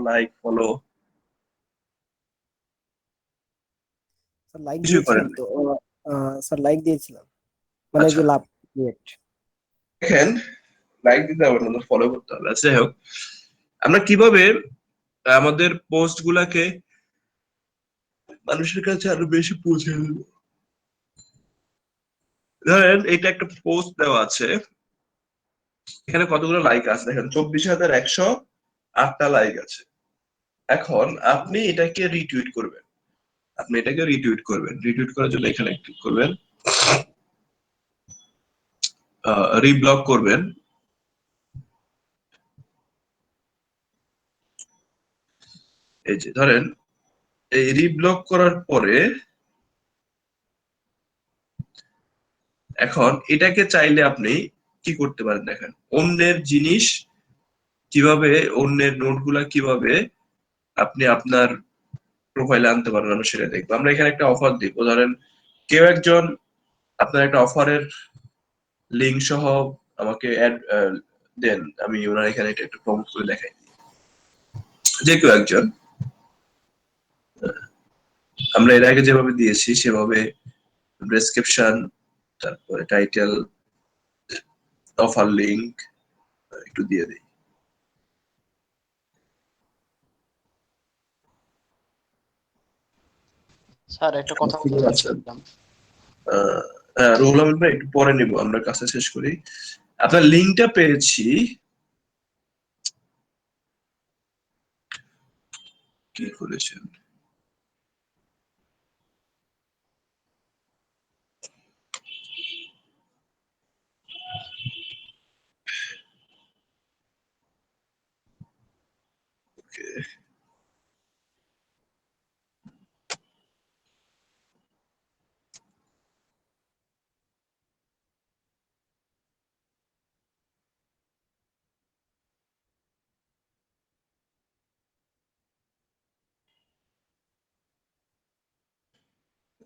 Like follow sir like কিছুই করেন দিয়েছিলাম নাই। তো স্যার লাইক দিয়েছিলাম মানে আচ্ছা যে লাভ রিয়েক্ট। দেখেন, লাইক দিতে হবে না, ফলো করতে হবে। আচ্ছা যাই হোক, আমরা কিভাবে আমাদের পোস্ট গুলাকে মানুষের কাছে আরো বেশি পৌঁছে দেবো। ধরেন এটা একটা পোস্ট দেওয়া আছে, এখানে কতগুলো লাইক আছে দেখেন, 24,108টা লাইক আছে। এখন আপনি এটাকে রিটুইট করবেন, রিটুইট করার জন্য এখানে ক্লিক করবেন, রিব্লক করবেন। এই যে ধরেন, এই রিব্লক করার পরে এখন এটাকে চাইলে আপনি কি করতে পারেন দেখেন, অন্যের জিনিস কিভাবে, অন্যের নোটগুলা কিভাবে আপনি আপনার প্রোফাইলে আনতে পারবেন, আমরা সেটা দেখবো। আমরা এখানে একটা অফার দিব, ধরেন কেউ একজন আপনার একটা অফারের লিঙ্ক সহ আমাকে অ্যাড দেন, আমি ওনার এখানে এটা একটু প্রমোট করে দেখাই। যে কেউ একজন, আমরা এর আগে যেভাবে দিয়েছি সেভাবে ডেসক্রিপশন, তারপরে টাইটেল, অফার লিংক একটু দিয়ে দিই। স্যার একটা কথা বলতে আচ্ছা, চাচ্ছিলাম। হ্যাঁ রুহুল আমিন ভাই, একটু পরে নিব, আমরা কাজটা শেষ করি। আপনার লিঙ্কটা পেয়েছি, কি করেছেন?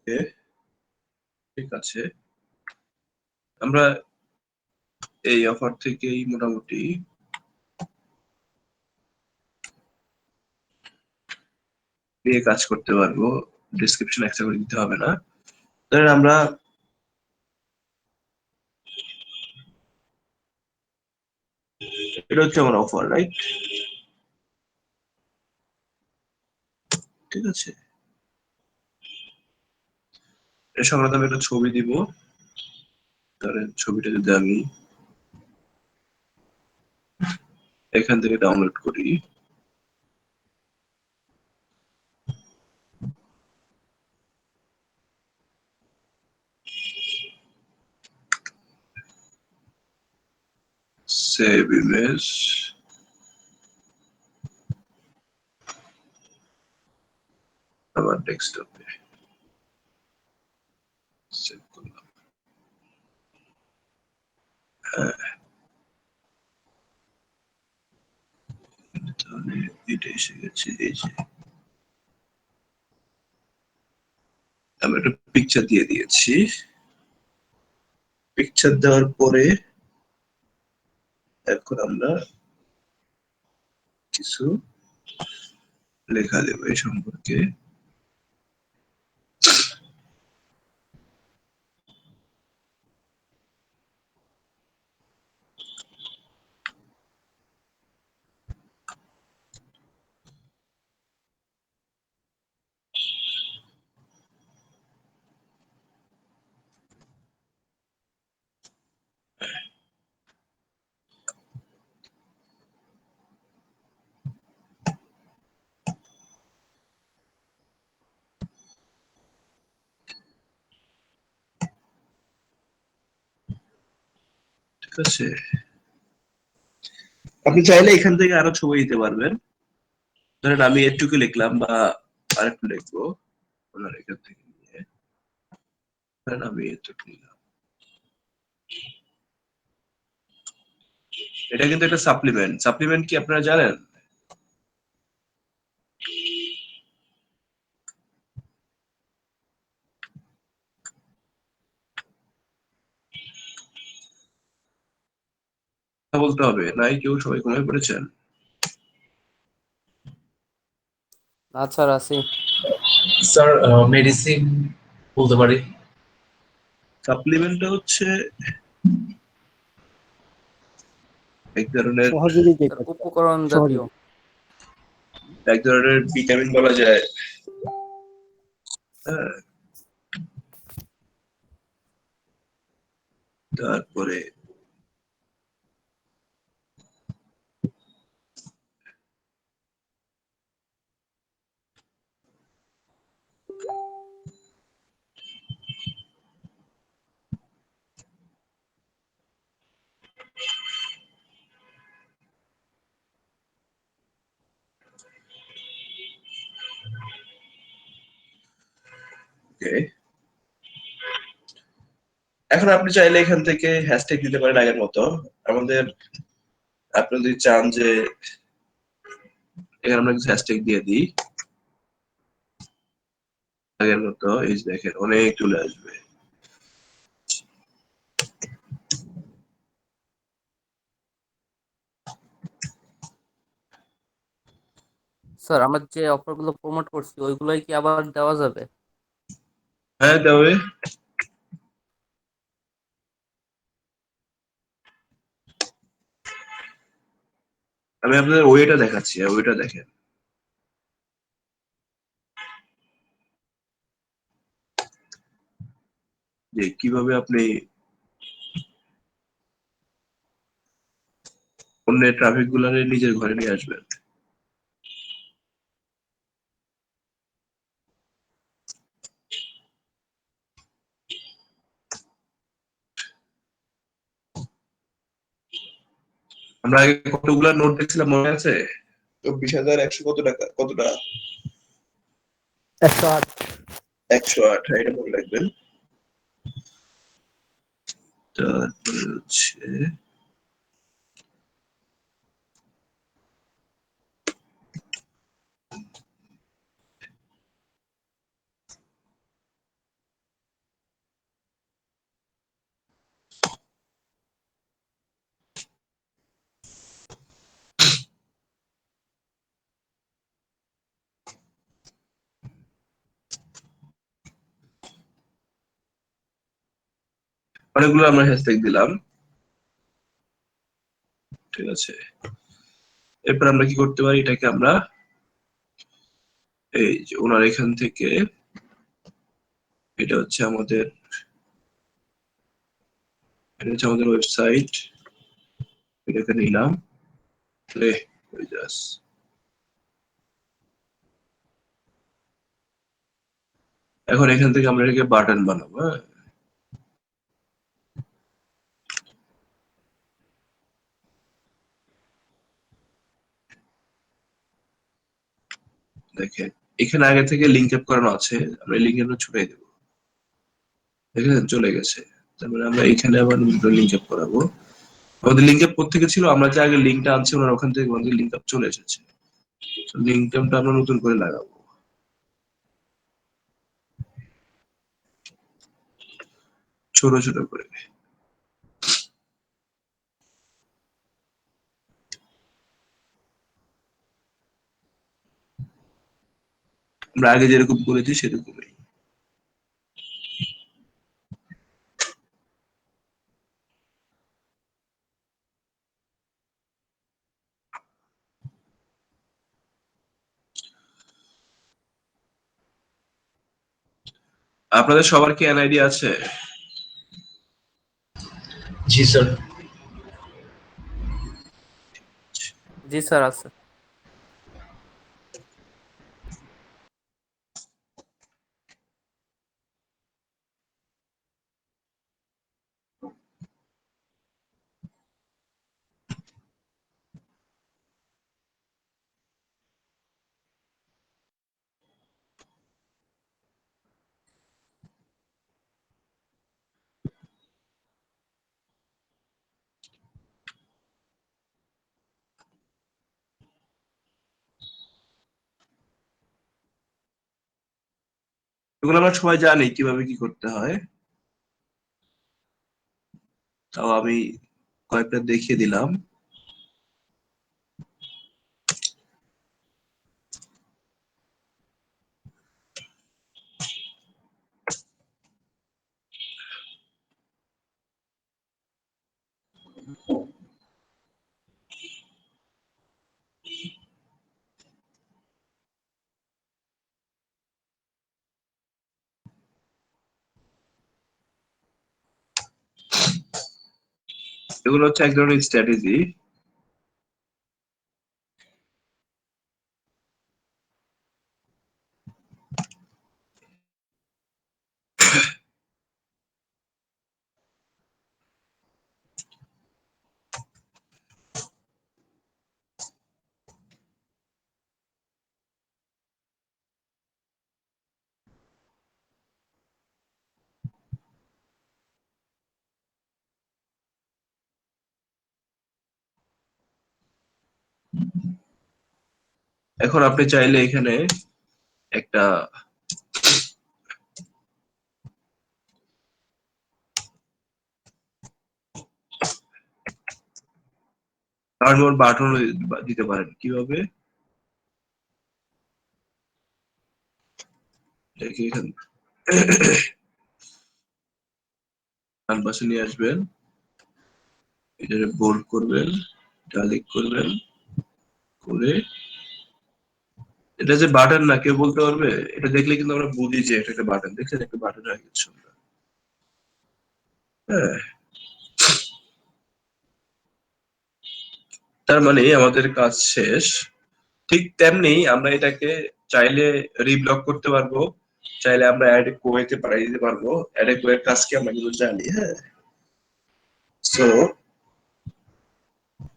ওকে, ঠিক আছে, আমরা এই অফার থেকেই মোটামুটি নিয়ে কাজ করতে পারবো, ডিসক্রিপশন এক্সট্রা করে দিতে হবে না। ধরেন আমরা এটা হচ্ছে আমার অফার, রাইট? ঠিক আছে, এর সংক্রান্ত আমি একটা ছবি দিব। ধরেন ছবিটা যদি আমি এখান থেকে ডাউনলোড করি, সেভ ইমেজ, আমার ডেস্কটপে সেভ করলাম। হ্যাঁ, তাহলে এটা এসে গেছে। এই যে আমি একটা পিকচার দিয়ে দিয়েছি, পিকচার দেওয়ার পরে এখন আমরা কিছু লেখা দেবো এই সম্পর্কে। ঠিক আছে, আপনি চাইলে এখান থেকে আরো ছবি দিতে পারবেন। ধরেন আমি একটুকু লিখলাম বা আরেকটু লিখবো, ওনার এখান থেকে নিয়ে ধরেন আমি এটুকু নিলাম। এটা কিন্তু একটা সাপ্লিমেন্ট। সাপ্লিমেন্ট কি আপনারা জানেন? কথা বলতে হবে, নাই কেউ, সবাই ঘুমিয়ে পড়েছেন? না স্যার আছি। স্যার মেডিসিন বলতে পারি। সাপ্লিমেন্টটা হচ্ছে এক ধরনের সহযোগী স্যার যেটা উপকরণ জাতীয়। ভিটামিন বলা যায়। হ্যাঁ, তারপরে ওকে, এখন আপনি চাইলে এখান থেকে হ্যাশট্যাগ দিতে পারেন আগের মতো। আমাদের আপনি যদি চান যে এখানে আমরা কিছু হ্যাশট্যাগ দিয়ে দিই আগের মতো, এই যে দেখেন অনেক চলে আসবে। স্যার আমরা যে অফারগুলো প্রমোট করছি ওইগুলোই কি আবার দেওয়া যাবে? হ্যাঁ, তবে আমি আপনাদের ওয়েটা দেখাচ্ছি, ওয়েটা দেখেন। যে কিভাবে আপনি অন্যের ট্রাফিক গুলারে নিজের ঘরে নিয়ে আসবেন। আমরা আগে কতগুলা নোট দেখছিলাম মনে আছে? 24,100 কত টাকা, কতটা? 108। 108, এটা মনে রাখবেন। তারপরে হচ্ছে অনেকগুলো আমরা হ্যাশট্যাগ দিলাম, ঠিক আছে। এরপর আমরা কি করতে পারি, এটাকে আমরা এই যে ওনার এখান থেকে, এটা হচ্ছে আমাদের ওয়েবসাইট, এটাকে নিলাম, এখন এখান থেকে আমরা এটাকে বাটন বানাবো। হ্যাঁ, দেখেন এখানে আগে থেকে লিঙ্ক আপ করানো আছে, আমরা লিঙ্ক আপ ছুটাই দেবো, দেখেন চলে গেছে। তারপরে আমরা এখানে আবার লিঙ্ক আপ করাবো। আমাদের লিঙ্ক আপ কোথেকে ছিল, আমরা যে আগে লিঙ্কটা আনছি ওনার ওখান থেকে আমাদের লিঙ্ক আপ চলে এসেছে। লিঙ্ক আপটা আমরা নতুন করে লাগাবো, ছোট ছোট করে। আমরা আগে যেরকম করেছি সেরকমই। আপনাদের সবার কি এনআইডি আছে? জি স্যার। জি স্যার আছে। এগুলো আমরা সবাই জানি কিভাবে কি করতে হয়, তাও আমি কয়েকটা দেখিয়ে দিলাম। এগুলো হচ্ছে এক ধরনের স্ট্র্যাটেজি। এখন আপনি চাইলে এখানে একটা টার্ন বাটন দিতে পারেন। কিভাবে? দেখি এখানে ডান পাশে নিয়ে আসবেন, এটা বোল্ড করবেন, ইটালিক করবেন, করে এটা যে বাটন না কেউ বলতে পারবে? এটা দেখলে কিন্তু আমরা বুঝি যে এটা একটা বাটন। দেখছেন একটা বাটন হয়ে গেছে আমরা। হ্যাঁ, তার মানে আমাদের কাজ শেষ। ঠিক তেমনি আমরা এটাকে চাইলে রিব্লক করতে পারবো, চাইলে আমরা অ্যাড কোয়েতে পাঠিয়ে দিতে পারবো। অ্যাড কোয়ের কাজ কি আমরা কিন্তু জানি। হ্যাঁ, সো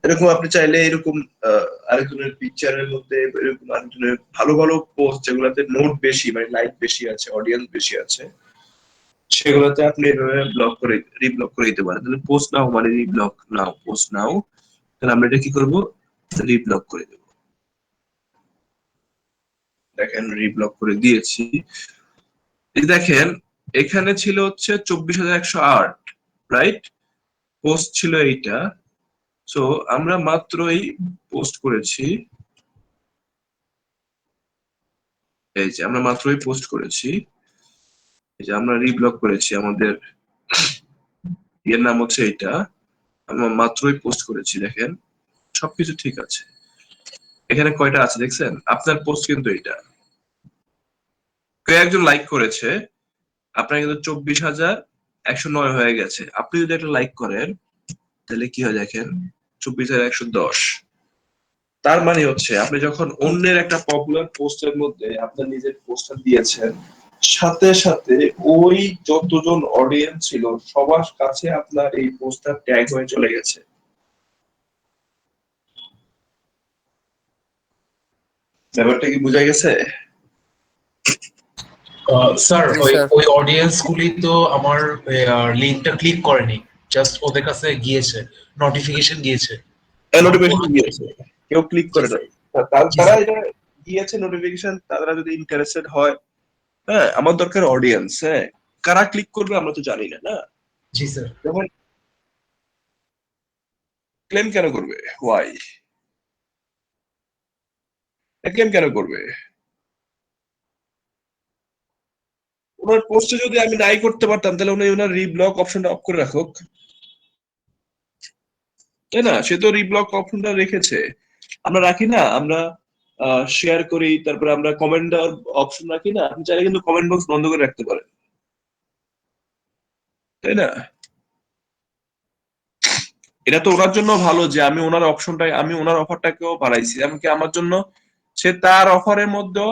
এরকম আপনি চাইলে এরকম আরেকজনের পিকচারের মধ্যে এরকম আরেকজনের ভালো ভালো পোস্ট যেগুলোতে নোট বেশি মানে লাইক বেশি আছে, অডিয়েন্স বেশি আছে, সেগুলোতে আপনি এভাবে ব্লক করে রিব্লক করে দিতে পারেন। তাহলে পোস্ট নাও মানে রিব্লক নাও, পোস্ট নাও। তাহলে আমরা এটা কি করবো? রিব্লক করে দেবো। দেখেন রিব্লক করে দিয়েছি। এই দেখেন এখানে ছিল হচ্ছে 24,108, রাইট? পোস্ট ছিল এইটা। সো আমরা মাত্রই পোস্ট করেছি, এই যে আমরা মাত্রই পোস্ট করেছি, এই যে আমরা রিব্লক করেছি, আমাদের এর নাম হচ্ছে এইটা। আমরা মাত্রই পোস্ট করেছি, দেখেন সবকিছু ঠিক আছে। এখানে কয়টা আছে দেখছেন? আপনার পোস্ট কিন্তু এইটা, কেউ একজন লাইক করেছে, আপনার কিন্তু 24,109 হয়ে গেছে। আপনি যদি একটা লাইক করেন তাহলে কি হয় দেখেন, 24,110। তার মানে হচ্ছে আপনি যখন অন্যের একটা পপুলার পোস্টের মধ্যে আপনার নিজের পোস্টটা দিয়েছেন, সাথে সাথে ওই যতজন অডিয়েন্স ছিল সবার কাছে আপনার এই পোস্টটা ট্যাগ হয়ে চলে গেছে। ব্যাপারটা কি বোঝা গেছে? স্যার জি ওই স্যার। ওই অডিয়েন্স গুলি তো আমার লিঙ্কটা ক্লিক করেনি, জাস্ট ওদের কাছে গিয়েছে, নোটিফিকেশন গিয়েছে। এখন নোটিফিকেশন গিয়েছে, কেউ ক্লিক জি করে স্যার। নাই। জি তারা স্যার। এটা গিয়েছে নোটিফিকেশন, তারা যদি ইন্টারেস্টেড হয়। হ্যাঁ, আমার দরকার অডিয়েন্স। হ্যাঁ, কারা ক্লিক করবে আমরা তো জানি না, না? জি স্যার। যেমন ক্লেম কেন করবে? হোয়াই ক্লেম কেন করবে? ওনার পোস্টে যদি আমি নাই করতে পারতাম তাহলে উনি ওনার রিব্লক অপশনটা অফ করে রাখুক, তাই না? সে তো রিব্লক অপশনটা রেখেছে। আমরা রাখি না, আমরা শেয়ার করি, তারপরে আমরা কমেন্ট দেওয়ার অপশন রাখি না? আপনি চাইলে কিন্তু কমেন্ট বক্স বন্ধ করে রাখতে পারেন, তাই না? এটা তো ওনার জন্য ভালো যে আমি ওনার অপশনটা, আমি ওনার অফারটাকেও বাড়াইছি। এমনকি আমার জন্য সে তার অফারের মধ্যে,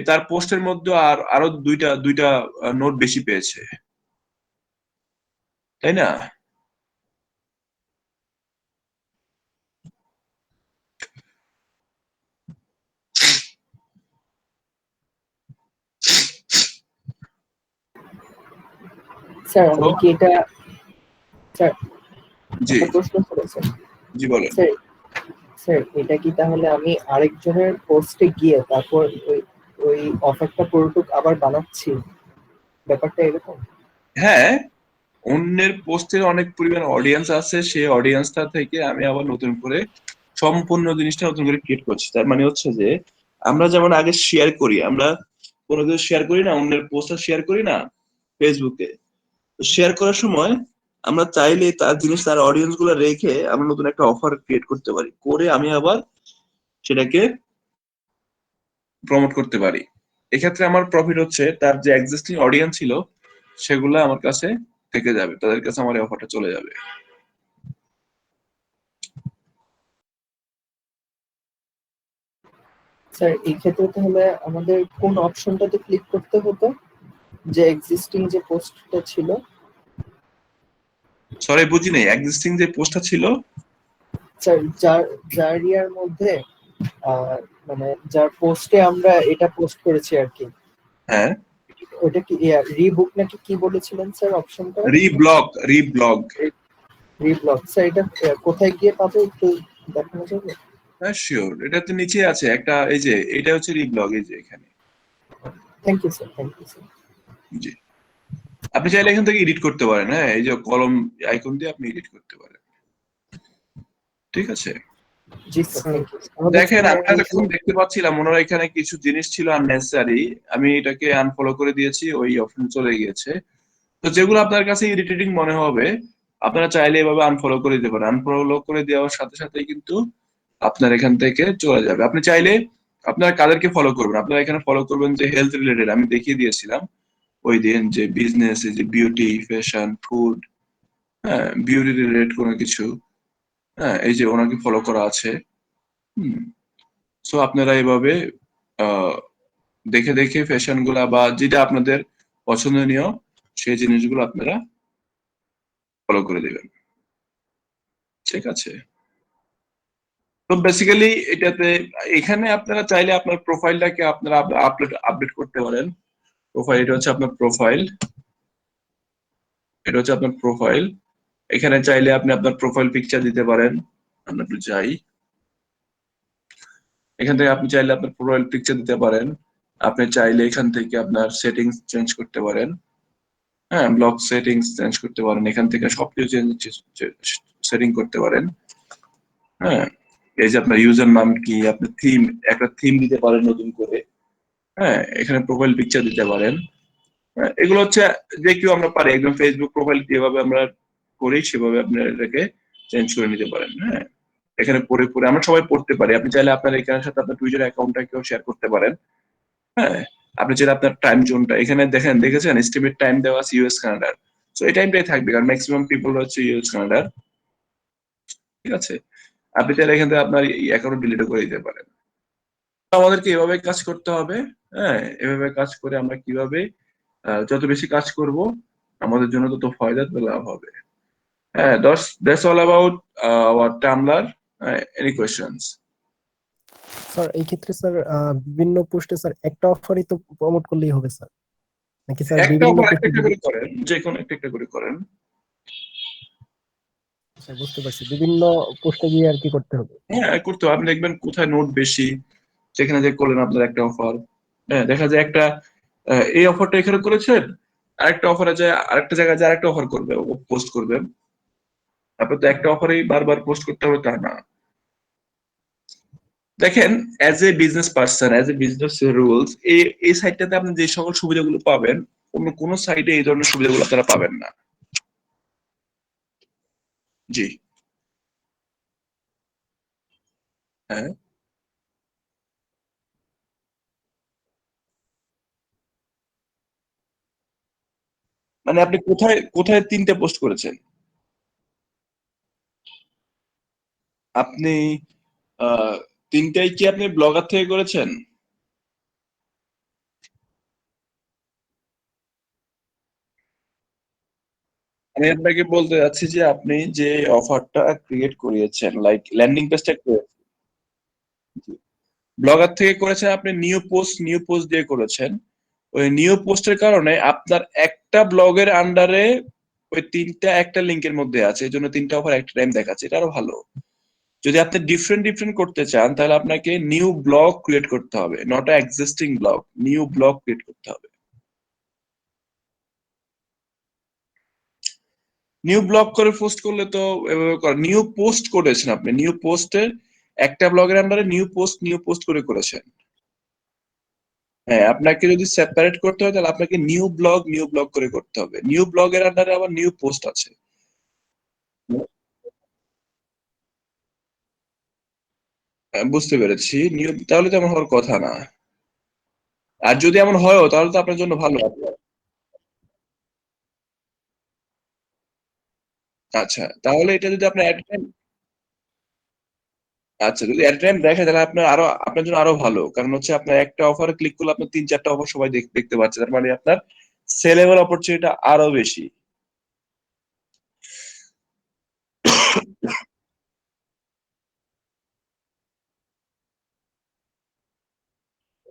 তার পোস্টের মধ্যে আর আরো দুইটা দুইটা নোট বেশি পেয়েছে, তাই না? স্যার তো আমি কি এটা, স্যার জি, একটা প্রশ্ন করেছেন জি বলেন। স্যার। স্যার এটা কি তাহলে আমি আরেকজনের পোস্টে গিয়ে তারপর ওই ওই অফারটা পুরোটুক আবার বানাচ্ছি, ব্যাপারটা এরকম? হ্যাঁ, অন্যের পোস্টের অনেক পরিমাণ অডিয়েন্স আছে, সেই অডিয়েন্সটা থেকে আমি আবার নতুন করে সম্পূর্ণ জিনিসটা নতুন করে ক্রিয়েট করছি। তার মানে হচ্ছে যে আমরা যেমন আগে শেয়ার করি, আমরা কোনো কিছু শেয়ার করি না, অন্যের পোস্টটা শেয়ার করি না ফেসবুকে, শেয়ার করার সময় আমরা চাইলে তার জিনিস, তার অডিয়েন্স গুলো রেখে আমরা নতুন একটা অফার ক্রিয়েট করতে পারি, করে আমি আবার সেটাকে প্রমোট করতে পারি। এক্ষেত্রে আমার প্রফিট হচ্ছে তার যে এক্সিস্টিং অডিয়েন্স ছিল সেগুলো আমার কাছে থেকে যাবে, তাদের কাছে আমার এই অফারটা চলে যাবে। স্যার এই ক্ষেত্রে তাহলে আমাদের কোন অপশনটাতে ক্লিক করতে হতো, যে এক্সিস্টিং যে পোস্টটা ছিল? সরি বুঝি নাই, এক্সিস্টিং যে পোস্টটা ছিল স্যার যার ইয়ার মধ্যে আহ, মানে যার পোস্টে আমরা এটা পোস্ট করেছি আর কি, হ্যাঁ, ওটা কি রিবুক নাকি কি বলেছিলেন স্যার অপশনটা? রিব্লগ। রিব্লক। স্যার এটা কোথায় গিয়ে পাবো একটু দেখানো যাবে? হ্যাঁ শিওর, এটা তো নিচে আছে একটা, এই যে এটা হচ্ছে রিব্লগ, এই যে এখানে। Thank you sir, thank you sir. জি, আপনি চাইলে এখান থেকে এডিট করতে পারেন। হ্যাঁ, এই যে কলম আইকন দিয়ে আপনি এডিট করতে পারেন। ঠিক আছে, জি স্যার, স্যার থ্যাংক ইউ। আমাদের দেখেন স্যার আমরা যখন দেখতে পাচ্ছিলাম ওনারা এখানে কিছু জিনিস ছিল আননেসেসারি, আমি এটাকে আনফলো করে দিয়েছি, ওই অপশন চলে গিয়েছে। তো যেগুলো আপনার কাছে ইরিটেটিং মনে হবে আপনারা চাইলে এভাবে আনফলো করে দিতে পারেন। আনফলো করে দেওয়ার সাথে সাথেই কিন্তু আপনার এখান থেকে চলে যাবে। আপনি চাইলে আপনারা কাদেরকে ফলো করবেন, আপনারা এখানে ফলো করবেন যে হেলথ রিলেটেড, আমি দেখিয়ে দিয়েছিলাম ওই দিন, যে বিজনেস, যে বিউটি, ফ্যাশন, ফুড, হ্যাঁ বিউটি রিলেটেড কোনো কিছু, হ্যাঁ এই যে ওনাকে ফলো করা আছে। হুম, সো আপনারা এভাবে আহ দেখে দেখে ফ্যাশন গুলা বা যেটা আপনাদের পছন্দনীয় সেই জিনিসগুলো আপনারা ফলো করে দিবেন। ঠিক আছে, তো বেসিক্যালি এটাতে, এখানে আপনারা চাইলে আপনার প্রোফাইলটাকে আপনারা আপডেট করতে পারেন। প্রোফাইল, এটা হচ্ছে আপনার প্রোফাইল, এটা হচ্ছে আপনার প্রোফাইল। এখানে চাইলে আপনি আপনার প্রোফাইল পিকচার দিতে পারেন। আমরা একটু যাই, এখান থেকে আপনি চাইলে আপনার প্রোফাইল পিকচার দিতে পারেন। আপনি চাইলে এখান থেকে আপনার সেটিংস চেঞ্জ করতে পারেন। হ্যাঁ, ব্লক সেটিংস চেঞ্জ করতে পারেন, এখান থেকে সবকিছু সেটিং করতে পারেন। হ্যাঁ, এই যে আপনার ইউজার নাম কি, আপনি থিম, একটা থিম দিতে পারেন নতুন করে। হ্যাঁ, এখানে প্রোফাইল পিকচার দিতে পারেন। হ্যাঁ, এগুলো হচ্ছে যে কেউ আমরা পারি, একদম ফেসবুক প্রোফাইল যেভাবে আমরা করি সেভাবে আপনারা এটাকে চেঞ্জ করে নিতে পারেন। হ্যাঁ, এখানে পড়ে পড়ে আমরা সবাই পড়তে পারি। আপনি চাইলে আপনার এখানের সাথে আপনার টুইটার অ্যাকাউন্টটাকেও শেয়ার করতে পারেন। হ্যাঁ, আপনি চাইলে আপনার টাইম জোনটা এখানে দেখেছেন এস্টিমেট টাইম দেওয়া আছে ইউএস কানাডার। সো এই টাইমটাই থাকবে, কারণ ম্যাক্সিমাম পিপল হচ্ছে ইউএস কানাডার। ঠিক আছে, আপনি চাইলে এখান থেকে আপনার অ্যাকাউন্ট ডিলিট করে দিতে পারেন। তো আমাদেরকে এভাবে কাজ করতে হবে। হ্যাঁ, এভাবে কাজ করে আমরা কিভাবে যত বেশি কাজ করব আমাদের জন্য তত ফায়দা, তত লাভ হবে। হ্যাঁ, that's all about our Tumblr. Any questions? Sir এই ক্ষেত্রে স্যার বিভিন্ন পোস্টে স্যার একটা অফারই তো প্রমোট করলেই হবে স্যার, নাকি স্যার একটা বিভিন্ন অফার একটা পোস্টে একটা করে করেন, যে কোনো একটা একটা করে করেন। স্যার বুঝতে পারছি, বিভিন্ন পোস্টে গিয়ে আর কি করতে হবে? হ্যাঁ করতে হবে। আপনি দেখবেন কোথায় নোট বেশি, সেখানে যে করলেন আপনার একটা অফার। হ্যাঁ, দেখা যায় একটা এই অফারটা এখানে করেছেন, আরেকটা অফারে যায় আরেকটা জায়গায় যায় আরেকটা অফার করবে, পোস্ট করবেন। আপনার তো একটা অফারেই বারবার পোস্ট করতে হবে তা না। দেখেন, as a business person, as a business rules, এই সাইটটাতে আপনি যে সকল সুবিধাগুলো পাবেন অন্য কোনো সাইটে এই ধরনের সুবিধাগুলো আপনারা পাবেন না। জি, হ্যাঁ, মানে আপনি কোথায় কোথায় তিনটে পোস্ট করেছেন? আপনি আহ তিনটাই কি আপনি ব্লগার থেকে করেছেন? আমি আপনাকে বলতে যাচ্ছি যে আপনি যে অফারটা ক্রিয়েট করিয়েছেন, লাইক ল্যান্ডিং পেজটা ব্লগার থেকে করেছেন, আপনি নিউ পোস্ট দিয়ে করেছেন। ওই নিউ পোস্টের কারণে আপনার একটা ব্লগের আন্ডারে ওই তিনটা একটা লিঙ্কের মধ্যে আছে, এই জন্য তিনটা অফার একটা টাইম দেখাচ্ছে, এটা আরো ভালো। যদি আপনি ডিফারেন্ট ডিফারেন্ট করতে চান তাহলে আপনাকে নিউ ব্লগ ক্রিয়েট করতে হবে, not a existing blog, new blog create করতে হবে। নিউ ব্লগ করে পোস্ট করলে তো এভাবে নিউ পোস্ট করেছেন, আপনি নিউ পোস্টের একটা ব্লগের আন্ডারে নিউ পোস্ট করে করেছেন। হ্যাঁ, আপনাকে যদি সেপারেট করতে হয় তাহলে আপনাকে নিউ ব্লগ করে করতে হবে। নিউ ব্লগের আন্ডারে আবার নিউ পোস্ট আছে। বুঝতে পেরেছি, নিউ তাহলে তো এমন হওয়ার কথা না। আর যদি এমন হয়ও তাহলে তো আপনার জন্য ভালো হবে। আচ্ছা, তাহলে এটা যদি আপনি আচ্ছা, যদি এট টাইম দেখে তাহলে আপনার জন্য আরো ভালো, কারণ হচ্ছে আপনার একটা অফারে ক্লিক করলে আপনার 3-4টা অফার সবাই দেখতে পাচ্ছে, তার মানে আপনার সেলেবল অপরচুনিটি আরো বেশি।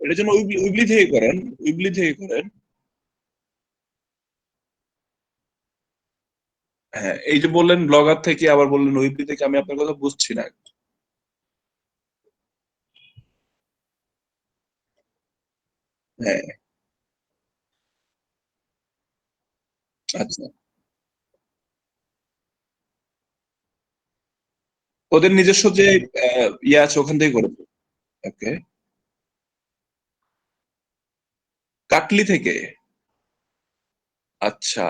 এটার জন্য উইবলি থেকে করেন, উইবলি থেকে করেন। হ্যাঁ, এই যে বললেন ব্লগার থেকে, আবার বললেন উইবলি থেকে, আমি আপনার কথা বুঝছি না। হ্যাঁ, আচ্ছা, ওদের নিজস্ব যে ইয়ে আছে ওখান থেকে করে। ওকে, কাটলি থেকে। আচ্ছা,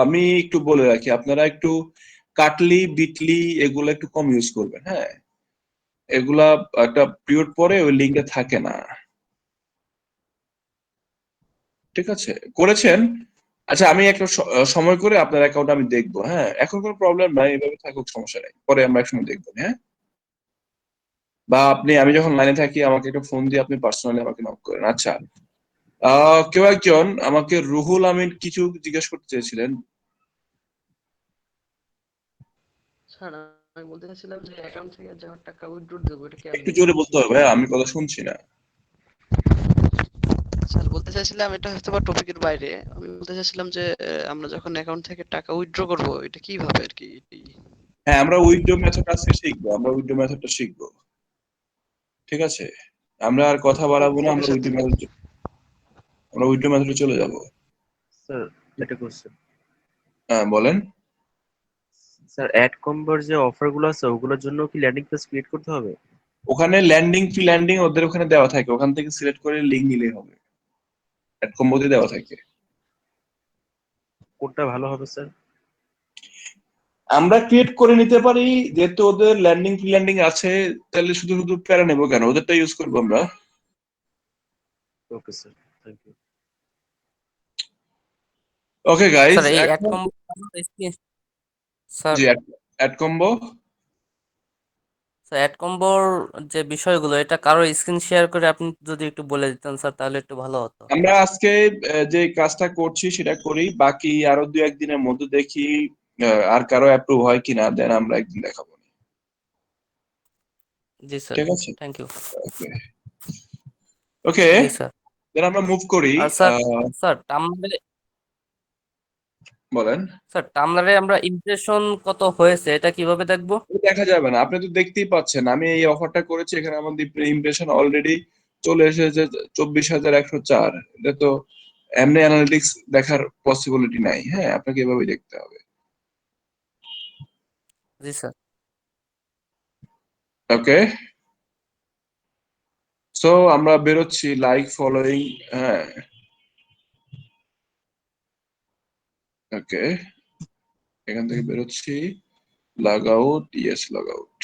আমি একটু বলে রাখি, আপনারা একটু কাটলি, বিটলি এগুলো একটু কম ইউজ করবেন, হ্যাঁ। এগুলা একটা পিরিয়ড পরে ওই লিঙ্কে থাকে না। ঠিক আছে, করেছেন? আচ্ছা, আমি একটা সময় করে আপনার অ্যাকাউন্ট আমি দেখবো, হ্যাঁ। এখন কোনো প্রবলেম নাই, এভাবে থাকুক, সমস্যা নাই, পরে আমরা একসময় দেখবো, হ্যাঁ। বা আমি যখন লাইনে থাকি আমাকে একটা ফোন দিয়ে আপনি পার্সোনালি আমাকে নক করেন। আচ্ছা, কেউ একজন আমাকে রুহুল আমিন কিছু জিজ্ঞেস করতে চেয়েছিলেন। স্যার আমি বলতে চাচ্ছিলাম যে অ্যাকাউন্ট থেকে যে আমার টাকা উইথড্র দেবো এটা একটু কেমনে? জোরে বলতে হবে ভাই, আমি কথা শুনছি না। স্যার বলতে চাচ্ছিলাম, এটা হয়তো বা টপিকের বাইরে, আমি বলতে চাচ্ছিলাম যে আমরা যখন অ্যাকাউন্ট থেকে টাকা উইথড্র করব এটা কিভাবে আর কি? হ্যাঁ, আমরা উইথড্র মেথড আজকে শিখবো, আমরা উইথড্র মেথডটা শিখবো। ঠিক আছে, আমরা আর কথা বাড়াবো না, ওকে স্যার, থ্যাংক ইউ। আমরা উইথড্র মেথডে চলে যাব। স্যার একটা কোশ্চেন। হ্যাঁ, বলেন। স্যার অ্যাড কম্বোর যে অফার গুলো আছে ওগুলোর জন্য কি ল্যান্ডিং পেজ ক্রিয়েট করতে হবে? ওখানে ল্যান্ডিং ফ্রি ল্যান্ডিং ওদের ওখানে দেওয়া থাকে, ওখান থেকে সিলেক্ট করে লিঙ্ক নিলেই হবে, অ্যাড কম্বোতে দেওয়া থাকে। কোনটা ভালো হবে স্যার? আমরা ক্রিয়েট করে নিতে পারি, যেহেতু ওদের ল্যান্ডিং ফ্রি ল্যান্ডিং আছে, তাহলে শুধু শুধু প্যারা নেবো কেন, ওদেরটা ইউজ করবো আমরা। Okay sir, thank you. Okay guys, sir এই অ্যাড এখন combo sir ji, ad combo. Sir ad কম্বোর যে বিষয়গুলো এটা কারো স্ক্রিন শেয়ার করে আপনি যদি একটু বলে দিতেন স্যার তাহলে একটু ভালো হতো। আমরা আজকে যে কাজটা করছি সেটা করি, বাকি আরো 2-1 দিনের মধ্যে দেখি আর কারো অ্যাপ্রুভ হয় কিনা, দেন আমরা একদিন দেখাবো। জি স্যার, ঠিক আছে, থ্যাংক ইউ। ওকে ওকে, জি স্যার। দেন আমরা মুভ করি। আর স্যার, স্যার টামলারে বলেন। টামলারে আমরা ইমপ্রেশন কত হয়েছে এটা কিভাবে দেখবো? দেখা যাবে না, আপনি তো দেখতেই পাচ্ছেন আমি এই অফারটা করেছি, এখানে আমাদের ইমপ্রেশন অলরেডি চলে এসেছে 24,104। এটা তো এমনি অ্যানালিটিক্স দেখার পসিবিলিটি নাই, হ্যাঁ, আপনাকে এভাবেই দেখতে হবে। জি স্যার। ওকে, সো আমরা বেরোচ্ছি, লাইক ফলোইং, হ্যাঁ। ওকে, এখান থেকে বেরোচ্ছি, log out, yes log out.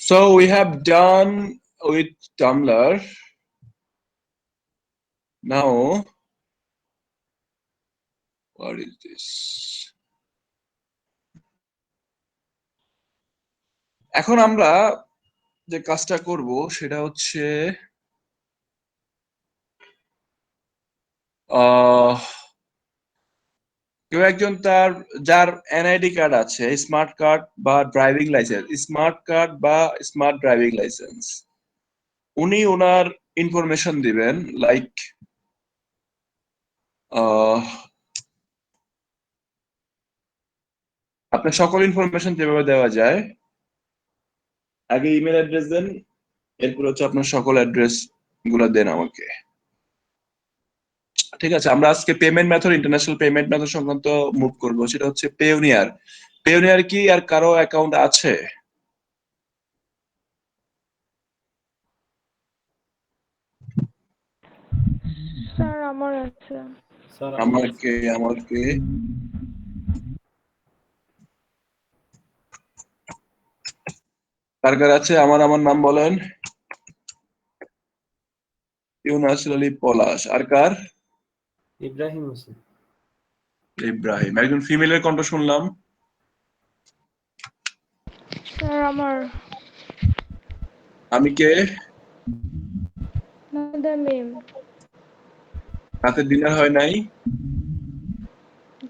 So we have done with Tumblr. Now, what is this? এখন আমরা যে কাজটা করব সেটা হচ্ছে কেউ একজন যার এনআইডি কার্ড আছে, স্মার্ট কার্ড বা ড্রাইভিং লাইসেন্স, স্মার্ট কার্ড বা স্মার্ট ড্রাইভিং লাইসেন্স, উনি ওনার ইনফরমেশন দিবেন, লাইক আপনার সকল ইনফরমেশন যেভাবে দেওয়া যায়। আগে ইমেল অ্যাড্রেস দেন, এরপর হচ্ছে আপনার সকল অ্যাড্রেস গুলো দেন আমাকে। ঠিক আছে, আমরা আজকে payment method, international payment method সংক্রান্ত মুভ করব, সেটা হচ্ছে পেওনিয়ার। পেওনিয়ার কি আর কারো অ্যাকাউন্ট আছে? স্যার আমার আছে। আমাকে কার কার আছে? আমার নাম বলেন। ইউনাস আলী পলাশ। আর কার? ইব্রাহিম হোসেন। ইব্রাহিম। একজন ফিমেলের কণ্ঠ শুনলাম। স্যার আমার আমি কে? নাদিয়া মিম। রাতে ডিনার হয় নাই?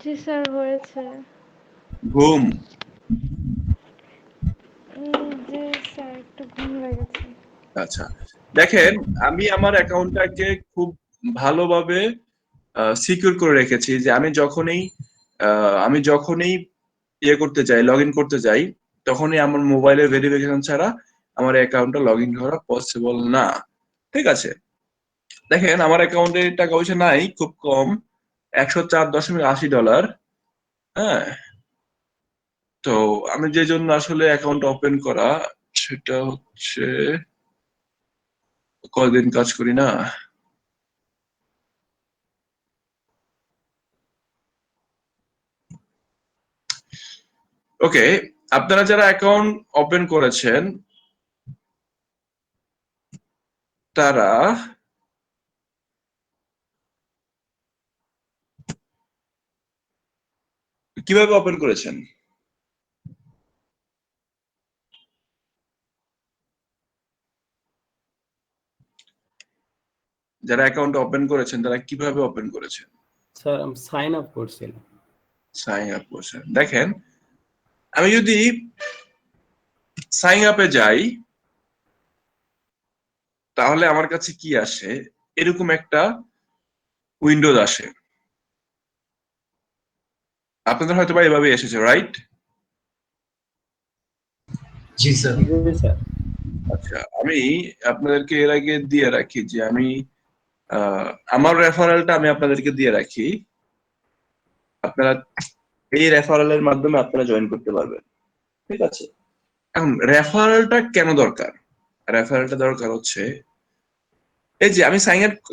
জি স্যার হয়েছে। ঘুম? জি স্যার একটু ঘুম লেগেছে। আচ্ছা, দেখেন আমি আমার অ্যাকাউন্টটাকে খুব ভালোভাবে সিকিউর করে রেখেছি যে আমি যখনই ইয়ে করতে চাই, লগ ইন করতে চাই, তখনই আমার মোবাইলের ভেরিফিকেশন ছাড়া আমার অ্যাকাউন্টটা লগ ইন করা পসিবল না। ঠিক আছে, দেখেন আমার অ্যাকাউন্টে টাকা পয়সা নাই, খুব কম, $104.80। হ্যাঁ, তো আমি যে জন্য আসলে অ্যাকাউন্ট ওপেন করা, সেটা হচ্ছে কয়দিন কাজ করি না। ওকে, আপনারা যারা অ্যাকাউন্ট ওপেন করেছেন তারা কিভাবে ওপেন করেছেন? যারা অ্যাকাউন্ট ওপেন করেছেন তারা কিভাবে ওপেন করেছেন? স্যার আমি সাইন আপ করছিলাম। সাইন আপ করেছেন। দেখেন আমি যদি সাইন আপে যাই তাহলে আমার কাছে কি আসে, এরকম একটা উইন্ডোজ আসে। আপনাদের হয়তো বা এভাবে এসেছে, রাইট? জি স্যার। জি স্যার। আচ্ছা, আমি আপনাদেরকে এর আগে দিয়ে রাখি যে আমি আমার রেফারেলটা আমি আপনাদেরকে দিয়ে রাখি, আপনারা এই রেফারেলের মাধ্যমে আপনারা জয়েন করতে পারবেন। ঠিক আছে, এখন রেফারেলটা কেন দরকার? রেফারেলটা দরকার হচ্ছে এই যে আমি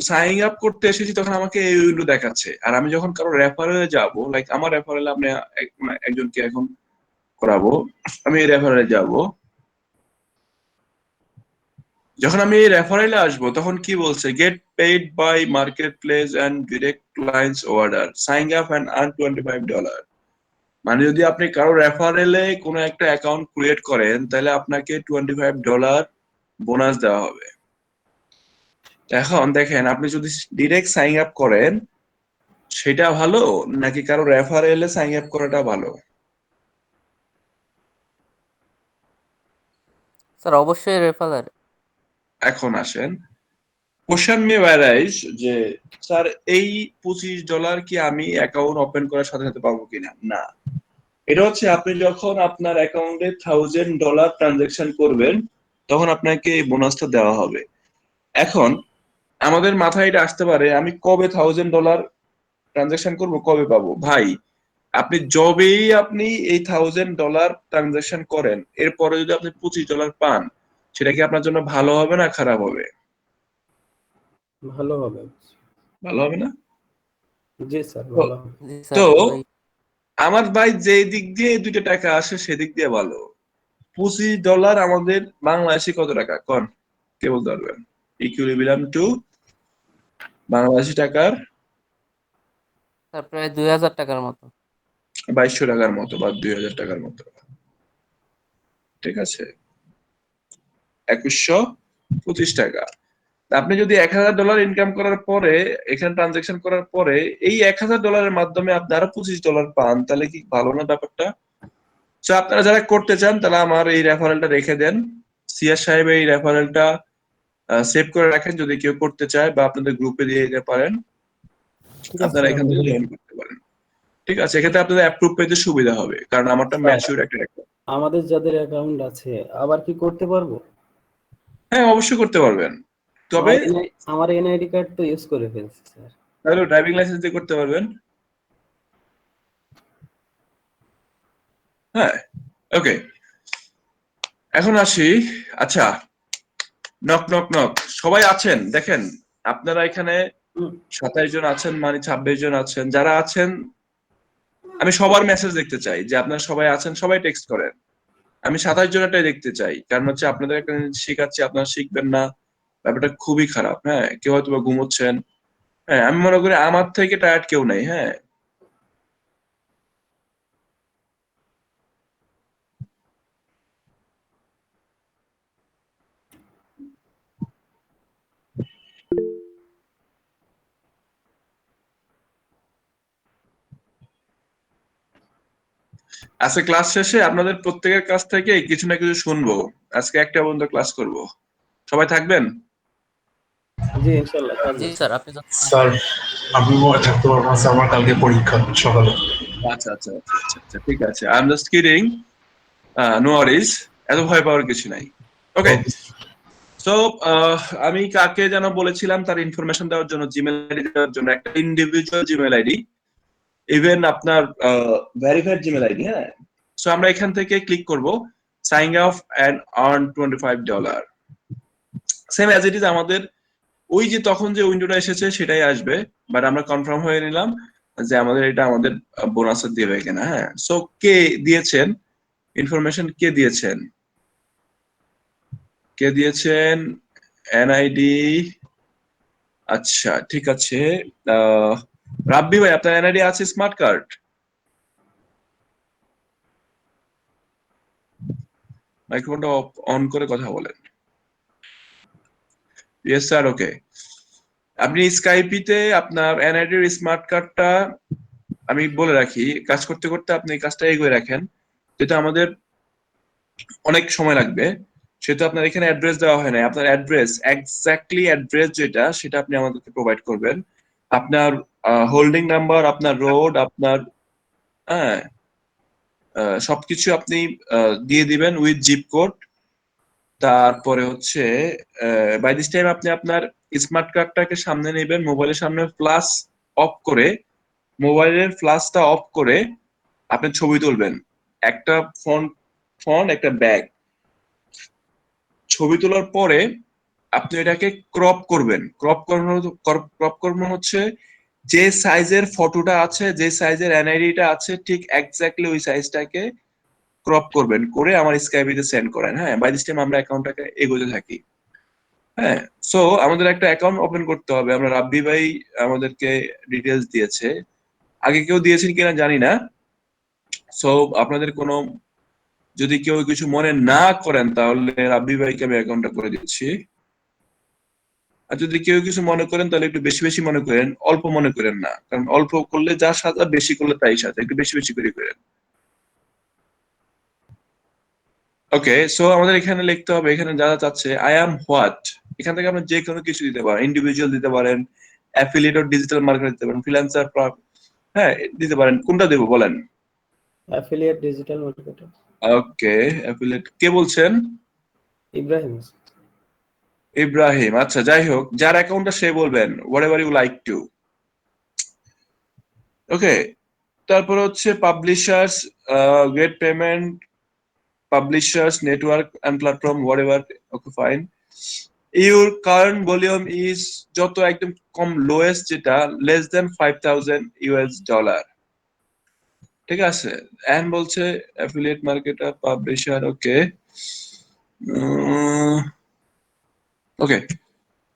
সাইন আপ করতে এসেছি তখন আমাকে এই উইন্ডো দেখাচ্ছে, আর আমি যখন কারো রেফারেলে যাব, লাইক আমার রেফারেলে আপনি একজনকে এখন করাবো, আমি এই রেফারেলে যাব, যখন আমি এই রেফারেলে আসবো তখন কি বলছে, get paid by marketplace and direct clients order, sign up and earn $25। মানে যদি আপনি কারো রেফারেলে কোনো একটা অ্যাকাউন্ট ক্রিয়েট করেন তাহলে আপনাকে $25 বোনাস দেওয়া হবে। এখন দেখেন আপনি যদি ডিরেক্ট সাইন আপ করেন সেটা ভালো নাকি কারো রেফারেলে সাইন আপ করাটা ভালো? স্যার অবশ্যই রেফারেল। এখন আসেন, কোশ্চেন মে অ্যারাইজ যে স্যার এই $25 কি আমি অ্যাকাউন্ট ওপেন করার সাথে সাথে পাবো কিনা? না, এটা হচ্ছে আপনি যখন আপনার অ্যাকাউন্টে $1000 ট্রানজাকশন করবেন তখন আপনাকে এই বোনাসটা দেওয়া হবে। এখন আমাদের মাথায় এটা আসতে পারে, আমি কবে $1000 ট্রানজাকশন করব, কবে পাবো? ভাই, আপনি যবেই আপনি এই $1000 ট্রানজাকশন করেন এরপরে যদি আপনি $25 পান, সেটা কি আপনার জন্য ভালো হবে না খারাপ হবে? ভালো হবে। ভালো হবে না? জি স্যার তো ভালো হবে। জি স্যার তো ওই আমার ভাই যে দিক দিয়ে এই দুইটা টাকা আসে সেদিক দিয়ে ভালো। $25 আমাদের বাংলাদেশে কত টাকা কন, কে বলতে পারবেন? ইকুইলিব্রিয়াম টু বাংলাদেশি টাকার স্যার প্রায় 2000 টাকার মতো। 2200 টাকার মতো বা 2000 টাকার মতো। ঠিক আছে, 2125 টাকা। তা আপনি যদি $1000 ইনকাম করার পরে, এখানে ট্রানজেকশন করার পরে এই $1000 মাধ্যমে আপনি আরো $25 পান, তাহলে কি ভালো না ব্যাপারটা? তো আপনারা যারা করতে চান তারা আমার এই রেফারেলটা রেখে দেন, সিয়ার সাহেব এই রেফারেলটা সেভ করে রাখেন, যদি কেউ করতে চায় বা আপনাদের গ্রুপে দিয়ে দিতে পারেন, ঠিক আছে আপনারা স্যার, এখান আমি থেকে বলে জয়েন করতে পারেন। ঠিক আছে, এক্ষেত্রে আপনাদের অ্যাপ্রুভ পেতে সুবিধা হবে কারণ আমারটা স্যার ম্যাচিউর একটা অ্যাকাউন্ট। আমাদের যাদের অ্যাকাউন্ট আছে আবার কি করতে পারবো? হ্যাঁ, অবশ্যই করতে পারবেন, তবে আমার এনআইডি কার্ড তো ইউজ করে ফেলছি স্যার। তাহলে ড্রাইভিং লাইসেন্স দিয়ে করতে পারবেন। হ্যাঁ, ওকে, এখন আসি। আচ্ছা, নক নক নক, সবাই আছেন? দেখেন আপনারা এখানে 27 জন আছেন, মানে 26 জন আছেন। যারা আছেন আমি সবার মেসেজ দেখতে চাই যে আপনারা সবাই আছেন, সবাই টেক্সট করেন। আমি 27 জনেরটাই দেখতে চাই, কারণ হচ্ছে আপনাদের একটা জিনিস শেখাচ্ছি, আপনারা শিখবেন না, ব্যাপারটা খুবই খারাপ। হ্যাঁ, কেউ হয়তো বা ঘুমোচ্ছেন। হ্যাঁ, আমি মনে করি আমার থেকে টায়ার্ড কেউ নাই। হ্যাঁ, আজকে ক্লাস শেষে আপনাদের প্রত্যেকের কাছ থেকে কিছু না কিছু শুনবো। আজকে একটা পর্যন্ত ক্লাস করব। সবাই থাকবেন? জি ইনশাল্লাহ থাকবো। জি স্যার, আপনি স্যার আমি থাকতে পারবো না স্যার, আমার কালকে পরীক্ষা সকালে। আচ্ছা, ঠিক আছে। I am just kidding. No worries, এত ভয় পাওয়ার কিছু নাই। ওকে, সো আমি কাকে যেন বলেছিলাম তার ইনফরমেশন দেওয়ার জন্য, জিমেল আইডি দেওয়ার জন্য, একটা ইন্ডিভিজুয়াল জিমেল আইডি, ইভেন আপনার ভেরিফাইড জিমেল আইডি। হ্যাঁ, সো আমরা এখান থেকে ক্লিক করব sign up and earn $25। Same as it is আমাদের ওই যে তখন যে উইন্ডোটা এসেছে সেটাই আসবে, বাট আমরা কনফার্ম হয়ে নিলাম যে আমাদের এটা আমাদের বোনাস দেবে কিনা। হ্যাঁ, সো কে দিয়েছেন ইনফরমেশন, কে দিয়েছেন এনআইডি। আচ্ছা ঠিক আছে, রাব্বি ভাই আপনার এনআইডি আছে স্মার্ট কার্ড? মাইক্রোফোনটা অন করে কথা বলেন। ইয়েস স্যার, ওকে। আপনি স্কাইপিতে আপনার এনআইডির স্মার্ট কার্ডটা, আমি বলে রাখি, কাজ করতে করতে আপনি এই কাজটা এগিয়ে রাখেন, যেটা আমাদের অনেক সময় লাগবে। সেটা আপনার এখানে অ্যাড্রেস দেওয়া হয় না, আপনার অ্যাড্রেস, এক্স্যাক্টলি অ্যাড্রেস যেটা, সেটা আপনি আমাদেরকে প্রোভাইড করবেন। আপনার হোল্ডিং নাম্বার, আপনার রোড, আপনার হ্যাঁ সবকিছু আপনি দিয়ে দিবেন উইথ জিপ কোড। তারপরে হচ্ছে বাই দিস টাইম আপনি আপনার স্মার্ট কার্ডটাকে সামনে নেবেন, মোবাইলের সামনে ফ্ল্যাশ অফ করে, মোবাইলের ফ্ল্যাশটা অফ করে আপনি ছবি তুলবেন। একটা ফোন একটা ব্যাগ, ছবি তোলার পরে আপনি এটাকে ক্রপ করবেন। ক্রপ করানো হচ্ছে যে সাইজের ফটোটা আছে, যে সাইজের এনআইডিটা আছে, ঠিক এক্স্যাক্টলি ওই সাইজটাকে ক্রপ করবেন, করে আমার স্কাইপিতে সেন্ড করেন। হ্যাঁ, বাই দিস টাইম আমরা অ্যাকাউন্টটাকে এগোতে থাকি। হ্যাঁ, সো আমাদের একটা অ্যাকাউন্ট ওপেন করতে হবে। আমরা রাব্বি ভাই আমাদেরকে ডিটেলস দিয়েছে, আগে কেউ দিয়েছেন কিনা জানি না। সো আপনাদের কোনো, যদি কেউ কিছু মনে না করেন তাহলে রাব্বি ভাইকে আমি অ্যাকাউন্টটা করে দিচ্ছি। আর যদি কেউ কিছু মনে করেন তাহলে একটু বেশি বেশি মনে করেন, অল্প মনে করেন না, কারণ অল্প করলে যা সাজা, বেশি করলে তাই সাজা। একটু বেশি বেশি করে করেন। ওকে, সো আমাদের এখানে লিখতে হবে, এখানে যা যা চাচ্ছে, আই অ্যাম হোয়াট, এখান থেকে আপনি যে কোনো কিছু দিতে পারেন, ইন্ডিভিজুয়াল দিতে পারেন, অ্যাফিলিয়েট অর ডিজিটাল মার্কেটার দিতে পারেন, ফ্রিল্যান্সার, হ্যাঁ দিতে পারেন। কোনটা দেবো বলেন? Affiliate digital marketer. Okay, affiliate. কে বলছেন? ইব্রাহিম। ইব্রাহিম। আচ্ছা, যাই হোক, যার অ্যাকাউন্টটা সে বলবেন whatever you like to. Okay, তারপর হচ্ছে publishers, get payment, publishers, network and platform, whatever. Okay fine. Your current volume is, যত একদম কম, লোয়েস্ট যেটা, লেস দেন $5,000। ঠিক আছে। এন্ড বলছে অ্যাফিলিয়েট মার্কেটার, পাবলিশার। ওকে, ওকে,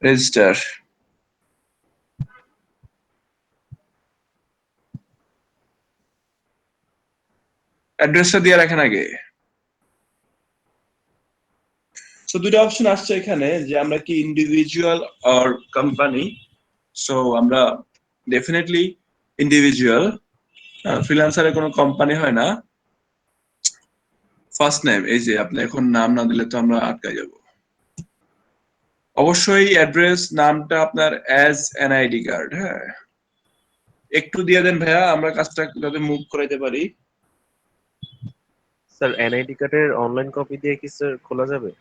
রেজিস্টার। অ্যাড্রেসটা দিয়ে রাখেন আগে। সো দুটো অপশন আসছে এখানে, যে আমরা কি ইন্ডিভিজুয়াল অর কোম্পানি। সো আমরা ডেফিনেটলি ইন্ডিভিজুয়াল। ফ্রিল্যান্সারে কোনো কোম্পানি হয় না। ফার্স্ট নেম, এই যে আপনি এখন নাম না দিলে তো আমরা আটকে যাব। অবশ্যই অ্যাড্রেস, নামটা আপনার অ্যাজ এনআইডি কার্ড। হ্যাঁ, একটু দিয়ে দেন ভাইয়া, আমরা কাজটা যাতে মুভ করাইতে পারি। স্যার এনআইডি কার্ডের অনলাইন কপি দিয়ে কি স্যার খোলা যাবে?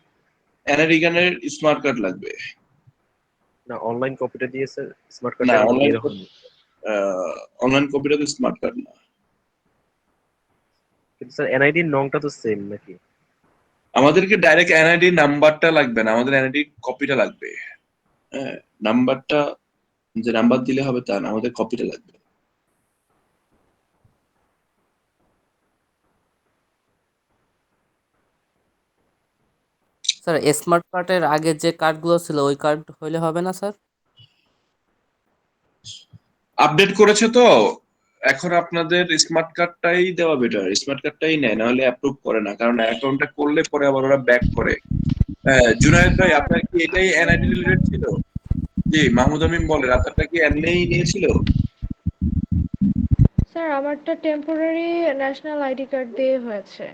এনআইডি কার্ডের স্মার্ট কার্ড লাগবে। না, অনলাইন কপিটা দিয়ে স্যার স্মার্ট না, কার্ডটা এখন অনলাইন বের হয়নি। অনলাইন কপিটা তো স্মার্ট কার্ড না। কিন্তু স্যার এনআইডি নংটা তো সেম নাকি? আমাদেরকে ডাইরেক্ট এনআইডি নাম্বারটা লাগবে না, আমাদের এনআইডি কপিটা লাগবে। হ্যাঁ, নাম্বারটা, যে নাম্বার দিলে হবে তা না, আমাদের কপিটা লাগবে। স্যার স্মার্ট কার্ডের আগে যে কার্ডগুলো ছিল ওই কার্ড হইলে হবে না স্যার? আপডেট করেছে তো, এখন আপনাদের স্মার্ট কার্ডটাই দেওয়া বেটার। স্মার্ট কার্ডটাই নেয়, নাহলে অ্যাপ্রুভ করে না, কারণ অ্যাকাউন্টটা করলে পরে আবার ওরা ব্যাক করে। জুনায়েদ ভাই, আপনার কি এটাই এনআইডি রিলেটেড ছিল? জি, মাহমুদ আমিন বলেন, আপনারটা কি এমনিই নিয়েছিল? স্যার আমারটা টেম্পোরারি ন্যাশনাল আইডি কার্ড দিয়ে হয়েছে,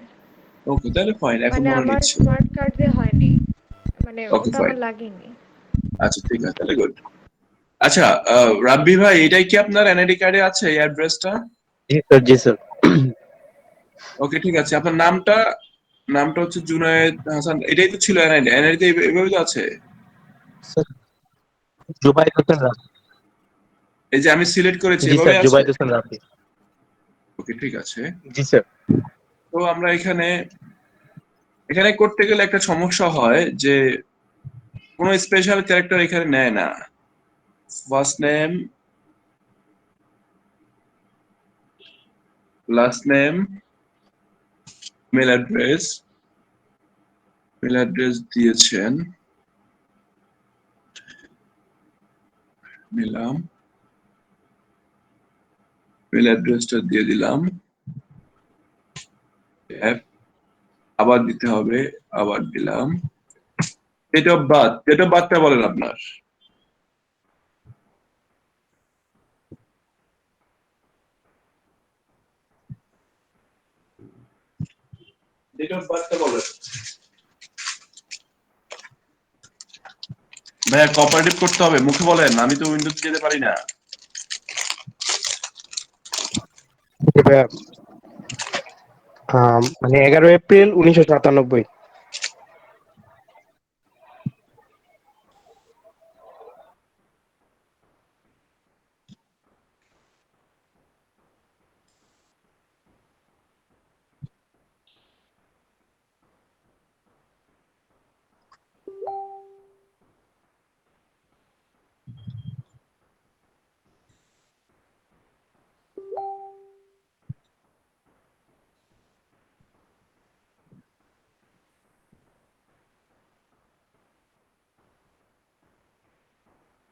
ওকে, তাহলে ফাইন, এখন মানে মনে আমার নিচ্ছে। স্মার্ট কার্ড দিয়ে হয়নি, মানে ওকে ওটা ফাইন, আমার লাগেনি। আচ্ছা ঠিক আছে, তাহলে গুড। আচ্ছা, রাব্বি ভাই, এটাই কি আপনার এনআইডি কার্ডে আছে এই অ্যাড্রেসটা? জি স্যার, জি স্যার। ওকে ঠিক আছে, আপনার নামটা, নামটা হচ্ছে জুনায়েদ হাসান, এটাই তো ছিল এনআইডি, এনআইডি এভাবে তো আছে। স্যার জুবাইদ হোসেন রাফি। এই যে আমি সিলেক্ট করেছি জি এভাবে স্যার, আছে। জুবাইদ হোসেন রাফি। ওকে ঠিক আছে, জি স্যার। তো আমরা এখানে এখানে করতে গেলে একটা সমস্যা হয় যে কোনো স্পেশাল ক্যারেক্টার এখানে নেয় না। First name, last name, mail address, mail address দিয়েছেন, নিলাম, মেল অ্যাড্রেসটা দিয়ে দিলাম, আবার দিতে হবে, আবার দিলাম। Date of birth, date of বার্থটা বলেন আপনার। ডেট অফ বার্থটা বলেন ভাইয়া, কোঅপারেটিভ করতে হবে, মুখে বলেন, আমি তো উইন্ডোতে যেতে পারি না। মানে 11 এপ্রিল 1997।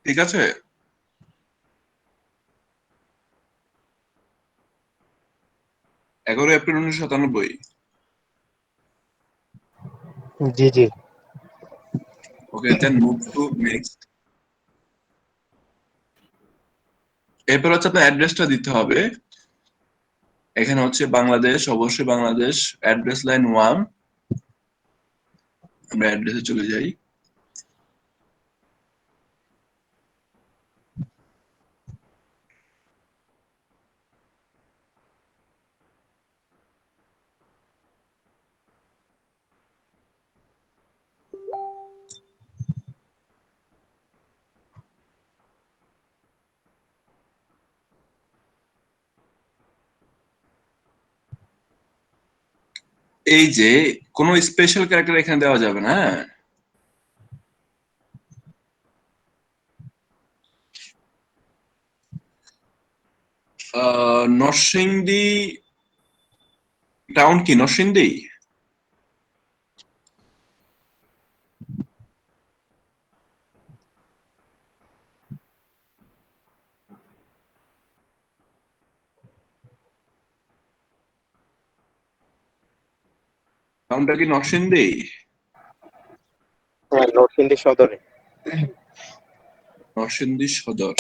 ঠিক আছে, 11 এপ্রিল 1997। জি জি। Okay, then move to next. এরপর হচ্ছে আপনার অ্যাড্রেসটা দিতে হবে। এখানে হচ্ছে বাংলাদেশ, অবশ্যই বাংলাদেশ, অ্যাড্রেস লাইন 1। আমরা অ্যাড্রেসে চলে যাই। এই যে কোনো স্পেশাল ক্যারেক্টার এখানে দেওয়া যাবে না, হ্যাঁ? নরসিংদী টাউন কি নরসিংদী? টাউনটা কি নরসিংদী? হ্যাঁ, নরসিংদী সদরে। নরসিংদী সদর।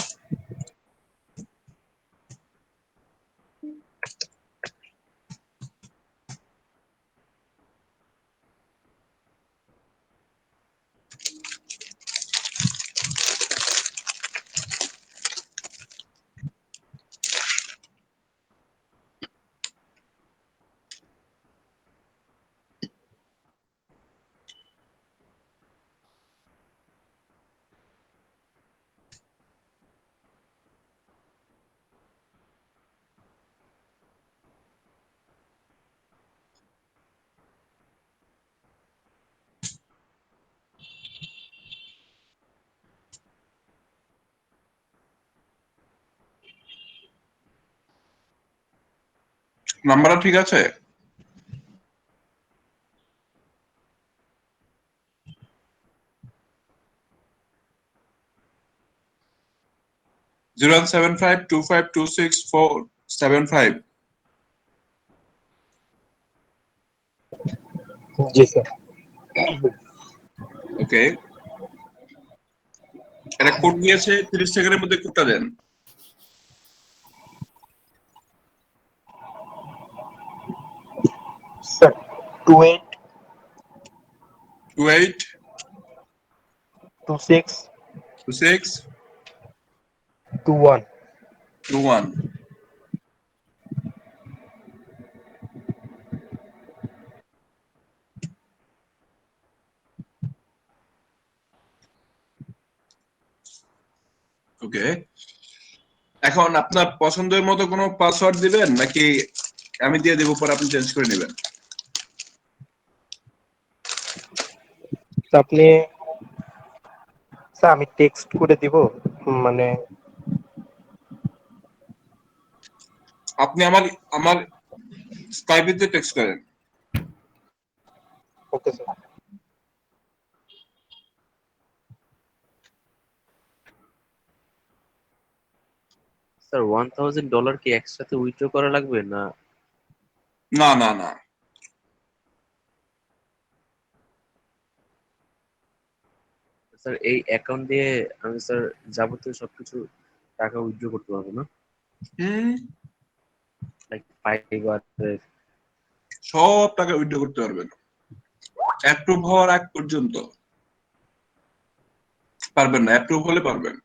নাম্বারটা ঠিক আছে? জিরো 075252647 জি স্যার। ওকে, একটা কোড নিয়েছে, 30 সেকেন্ডের মধ্যে কোডটা দেন। 28 28 26 26 21 21 ওকে। এখন আপনার পছন্দের মতো কোনো পাসওয়ার্ড দিবেন নাকি আমি দিয়ে দেবো, পরে আপনি চেঞ্জ করে নেবেন? তো আপনি স্যার আমি টেক্সট করে দিব, মানে আপনি আমার আমার স্কাইপেতে টেক্সট করেন। Okay sir. স্যার $1000 কি একসাথে উইথড্র করা লাগবে না? না না না, স্যার এই অ্যাকাউন্ট দিয়ে আমি স্যার যাবতীয় সবকিছু টাকা উইথড্র করতে পারবো না? হুম, লাইক ফাইবার। সব টাকা উইথড্র করতে পারবেন অ্যাপ্রুভ হওয়ার আগ পর্যন্ত। পারবেন না, অ্যাপ্রুভ হলে পারবেন।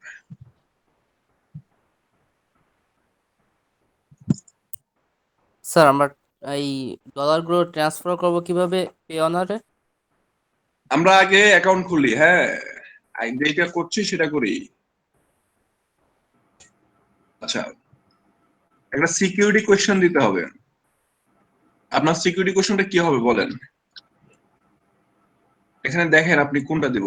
স্যার আমরা এই ডলারগুলো ট্রান্সফার করব কিভাবে পে অনারে? আমরা আগে অ্যাকাউন্ট খুলি, হ্যাঁ যেটা করছি সেটা করি। আচ্ছা, একটা সিকিউরিটি কোয়েশ্চেন দিতে হবে। আপনার সিকিউরিটি কোয়েশ্চেনটা কি হবে বলেন? এখানে দেখেন আপনি কোনটা দিব।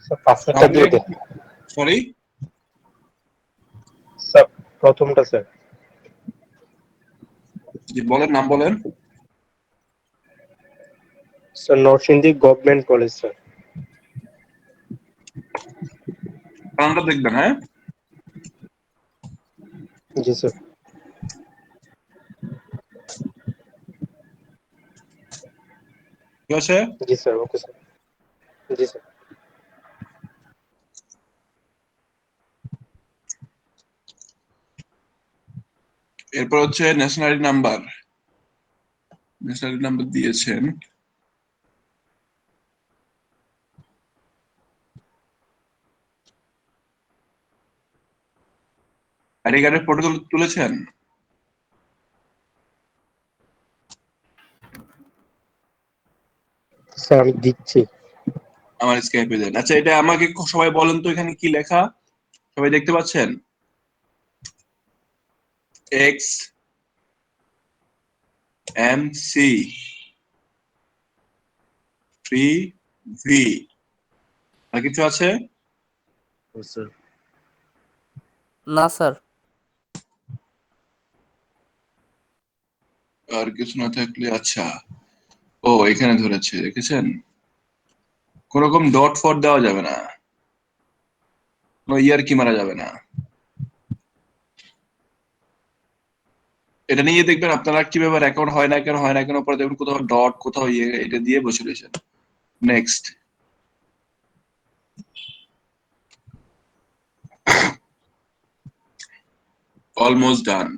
স্যার পাসওয়ার্ডটা দিয়ে দেন। সরি, স্যার প্রথমটা স্যার। জি বলেন, নাম বলেন। Sir Narsingdi government college sir. নামটা দেখবেন, হ্যাঁ। জি স্যার। ঠিক আছে, জি স্যার, ওকে স্যার। জি স্যার। এরপর হচ্ছে ন্যাশনালিটি নাম্বার। ন্যাশনালিটি নাম্বার দিয়েছেন। আইডি কার্ডের ফটো তুলেছেন? স্যার আমি দিচ্ছি। আমার স্কাইপে দেন। আচ্ছা, এটা আমাকে সবাই বলেন তো, এখানে কি লেখা সবাই দেখতে পাচ্ছেন? এক্স এম সি 3V, আর কিছু আছে? স্যার না স্যার। আর কিছু না থাকলে আচ্ছা, ও এখানে ধরেছে, দেখেছেন? কোন রকম ডট ফট দেওয়া যাবে না, কোনো ইয়ার কি মারা যাবে না। এটা নিয়ে দেখবেন আপনারা কিভাবে অ্যাকাউন্ট হয় না কেন, হয় না কেন, পরে দেখবেন কোথাও ডট, কোথাও ইয়ে, এটা দিয়ে বসে রয়েছেন। নেক্সট। Almost done.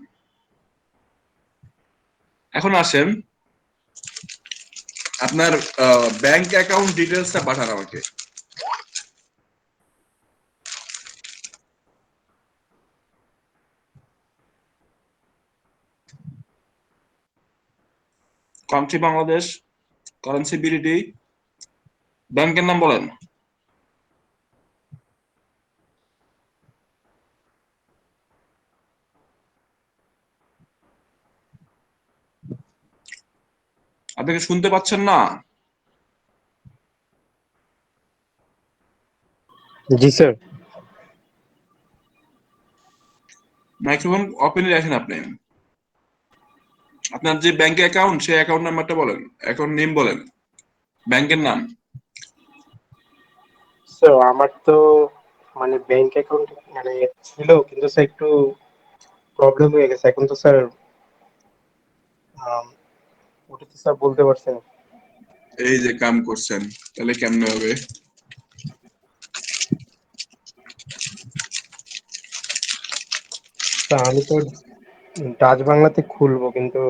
এখন আসেন, আপনার ব্যাংক অ্যাকাউন্ট ডিটেলসটা পাঠান আমাকে। কান্ট্রি বাংলাদেশ, কারেন্সি বিডিটি, ব্যাংকের নাম বলেন। আপনি কি শুনতে পাচ্ছেন না? জি স্যার। মাইক্রোফোন ওপেনে রাখেন আপনি। আপনার যে ব্যাংক অ্যাকাউন্ট, সেই অ্যাকাউন্ট নাম্বারটা বলেন, অ্যাকাউন্ট নেম বলেন, ব্যাংকের নাম। স্যার আমার তো মানে ব্যাংক অ্যাকাউন্ট মানে ছিল, কিন্তু স্যার একটু প্রবলেম হয়ে গেছে এখন তো স্যার। আম, ওটা তো স্যার বলতে পারছেন। এই যে কাম করছেন, তাহলে কেমনে হবে? স্যার আমি তো ডাচ বাংলাতে খুলবো, কিন্তু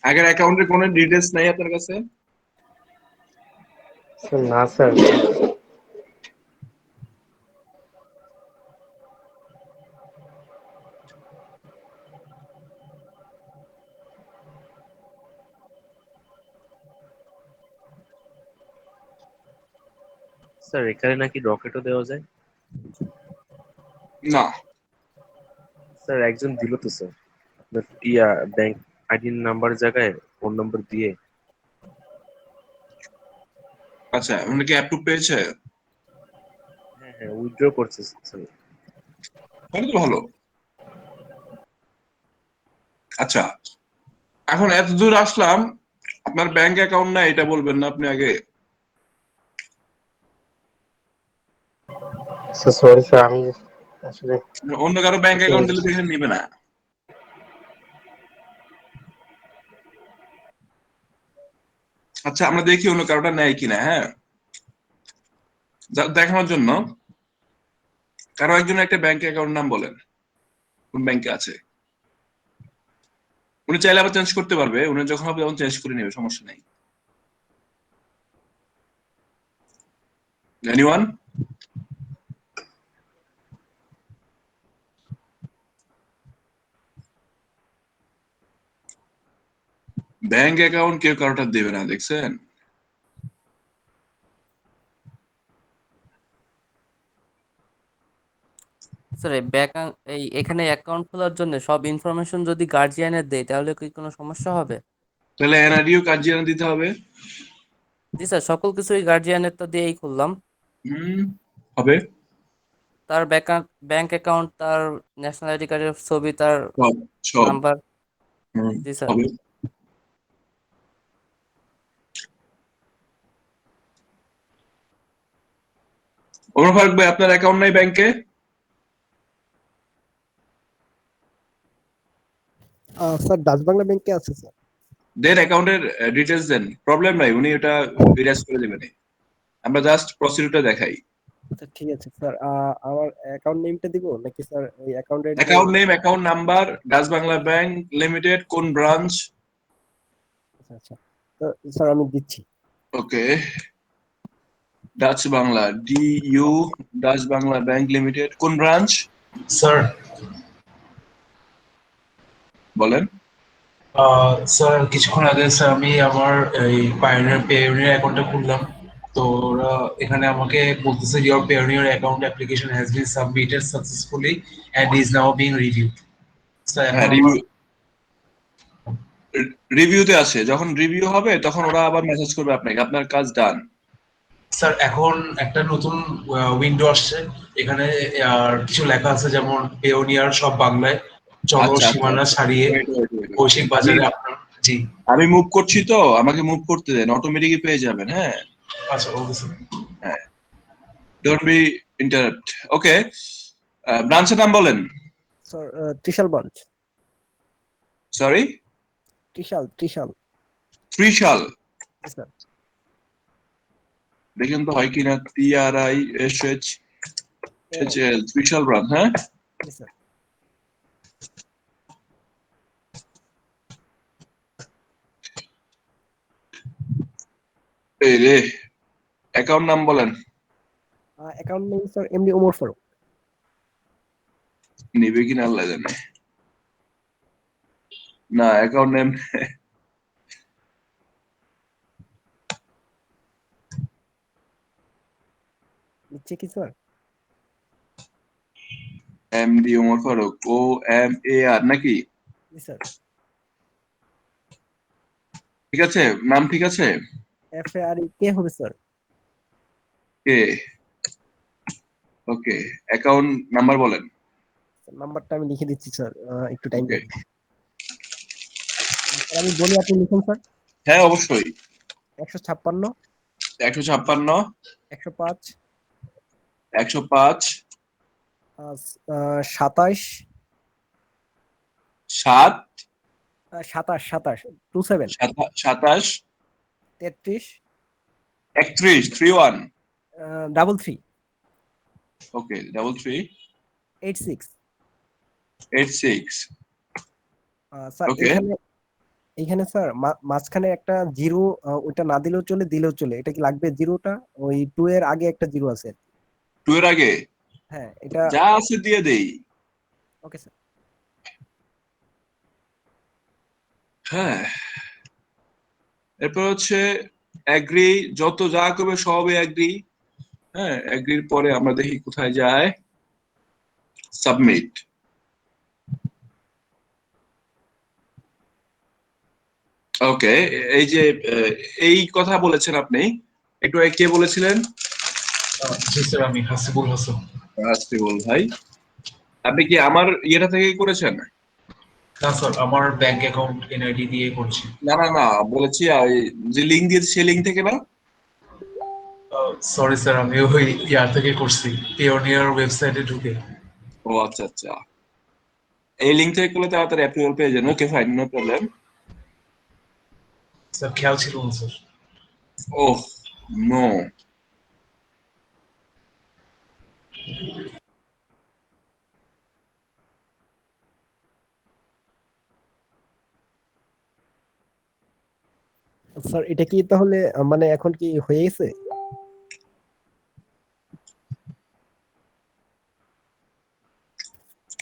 আগের অ্যাকাউন্টের কোনো ডিটেলস নাই আপনার কাছে? স্যার না স্যার। স্যার এখানে নাকি রকেটও দেওয়া যায়। না। স্যার একজন দিল তো স্যার, আপনার ইয়া ব্যাংক আইডি নাম্বার জায়গায় ফোন নাম্বার দিয়ে। আচ্ছা, উনি কি অ্যাপ্রুভ পেয়েছে? হ্যাঁ হ্যাঁ, উইথড্র করছে স্যার। তাহলে তো ভালো। আচ্ছা, এখন এত দূর আসলাম, আপনার ব্যাংক অ্যাকাউন্ট না এটা বলবেন না আপনি আগে? স্যার সরি স্যার, আমি আসলে অন্য কারো ব্যাংক অ্যাকাউন্ট দিলে দেখে নিবে না। আচ্ছা, আমরা দেখি অন্য কারোটা নেয় কিনা। হ্যাঁ, দেখানোর জন্য কারো একজনের একটা ব্যাংক অ্যাকাউন্ট নাম বলেন, কোন ব্যাংকে আছে। উনি চাইলে আবার চেঞ্জ করতে পারবে, উনি যখন হবে তখন চেঞ্জ করে নেবে, সমস্যা নেই। এনিওয়ান? ব্যাংক অ্যাকাউন্ট কেউ কারোটা দেবে না, দেখছেন? স্যার এই এখানে অ্যাকাউন্ট খোলার জন্য সব ইনফরমেশন যদি গার্জিয়ানের দেয় তাহলে কি কোনো সমস্যা হবে? তাহলে এনআইডিও কার্জিয়ান দিতে হবে। জি স্যার, সকল কিছুই গার্জিয়ানের তো দিয়েই খুললাম। হবে। তার ব্যাংক অ্যাকাউন্ট, তার ন্যাশনাল আইডি কার্ডের ছবি, তার সব সব নাম্বার। হুম, জি স্যার। হবে। ওমর ফারুক ভাই, আপনার অ্যাকাউন্ট নাই ব্যাংকে? স্যার ডাচ বাংলা ব্যাংকে আছে স্যার। দেন অ্যাকাউন্টের ডিটেলস দেন, প্রবলেম নাই, উনি এটা ইরেজ করে দেবেন। আমরা জাস্ট প্রসিডিউরটা দেখাই। আচ্ছা ঠিক আছে স্যার, আমার অ্যাকাউন্ট নেমটা দিব নাকি স্যার ওই অ্যাকাউন্টের যে? Account name, account number, Dutch Bangla Bank Limited, কোন ব্রাঞ্চ? আচ্ছা আচ্ছা, তো স্যার আমি দিচ্ছি। Okay, Dutch Bangla DU, Dutch Bangla Bank Limited, কোন ব্রাঞ্চ? স্যার বলেন। স্যার কিছুক্ষণ আগে স্যার আমি আমার এই পেওনিয়ার অ্যাকাউন্টটা খুললাম, তো ওরা এখানে আমাকে বলতেছে your Payoneer account application has been submitted successfully and is now being reviewed. Sir এখন হ্যাঁ, রিভিউতে আছে, যখন রিভিউ হবে তখন ওরা আবার মেসেজ করবে আপনাকে, আপনার কাজ ডান। স্যার এখন একটা নতুন উইন্ডো আসছে, এখানে আর কিছু লেখা আছে যেমন পেওনিয়ার সব বাংলায়, আচ্ছা আচ্ছা সীমানা আচ্ছা, ছাড়িয়ে wait. বৈশ্বিক আমি বাজারে আপনার। জি আমি মুভ করছি তো, আমাকে মুভ করতে দেন, অটোমেটিকই পেয়ে যাবেন। হ্যাঁ আচ্ছা, ওকে স্যার। হ্যাঁ, ডোন্ট বি ইন্টারাপ্ট। ওকে, ব্রাঞ্চের নাম বলেন। Sir Trishal branch. Sorry, Trishal Trishal. Trishal. জি স্যার। দেখেন তো হয় কিনা, TRISHHL, ত্রিশাল ব্রাঞ্চ। হ্যাঁ, জি স্যার। এই রে, অ্যাকাউন্ট নাম বলেন। Account name sir MD Omar Faruk. নিবে কিনা আল্লাহ জানে। না, অ্যাকাউন্ট নেম দিচ্ছে কি sir? MD Omar Faruk, OMAR নাকি? জি স্যার। ঠিক আছে, নাম ঠিক আছে। FARE কে হবে স্যার? কে? ওকে, অ্যাকাউন্ট নাম্বার বলেন। নাম্বারটা আমি লিখে দিচ্ছি স্যার, একটু টাইম ওকে, দেন। স্যার আমি বলি, আপনি লিখুন স্যার। হ্যাঁ অবশ্যই। 156 156, 105 105 27 7 27 27 27 33 31 31 33 ওকে 33 86 86 স্যার ওকে এইখানে স্যার মাঝখানে একটা জিরো, ওটা না দিলেও চলে, দিলেও চলে, এটা কি লাগবে জিরোটা? ওই 2 এর আগে একটা জিরো আছে। 2 এর আগে হ্যাঁ, এটা যা আছে দিয়ে দেই। ওকে স্যার। হ্যাঁ, এরপর হচ্ছে অ্যাগ্রি, যত যা করবে সবই অ্যাগ্রি। হ্যাঁ, অ্যাগ্রির পরে আমরা দেখি কোথায় যায়, সাবমিট। ওকে, এই যে এই কথা বলেছেন আপনি, একটু আগে কে বলেছিলেন? জি স্যার, আমি হাসিবুল হাসান। রাস্তিবুল ভাই, আপনি কি আমার ইয়েটা থেকেই করেছেন? না স্যার, আমার ব্যাংক অ্যাকাউন্ট এনআইডি দিয়ে করছি। না না না, বলেছি ওই যে লিঙ্ক দিয়েছে সেই লিঙ্ক থেকে না। সরি স্যার, আমি ওই ইয়ার থেকে করছি, পিওনিয়ার ওয়েবসাইটে ঢুকে। ও আচ্ছা আচ্ছা, এই লিঙ্ক থেকে করলে তাড়াতাড়ি অ্যাপ্রুভাল পেয়ে যান। Okay fine, no problem. Sir খেয়াল ছিল না স্যার। ওহ নো, স্যার এটা কি তাহলে মানে এখন কি হয়ে গেছে?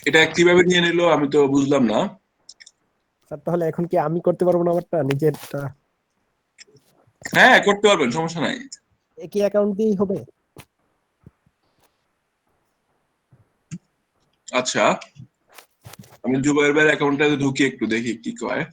এটা কিভাবে নিয়ে নিলো আমি তো বুঝলাম না। স্যার তাহলে এখন কি আমি করতে পারবো না আমারটা নিজেরটা? হ্যাঁ করতে পারবেন, সমস্যা নাই। একই অ্যাকাউন্ট দিয়েই হবে? আচ্ছা, আমি জুবাইর ভাইয়ের অ্যাকাউন্টে ঢুকি, একটু দেখি কি কয়।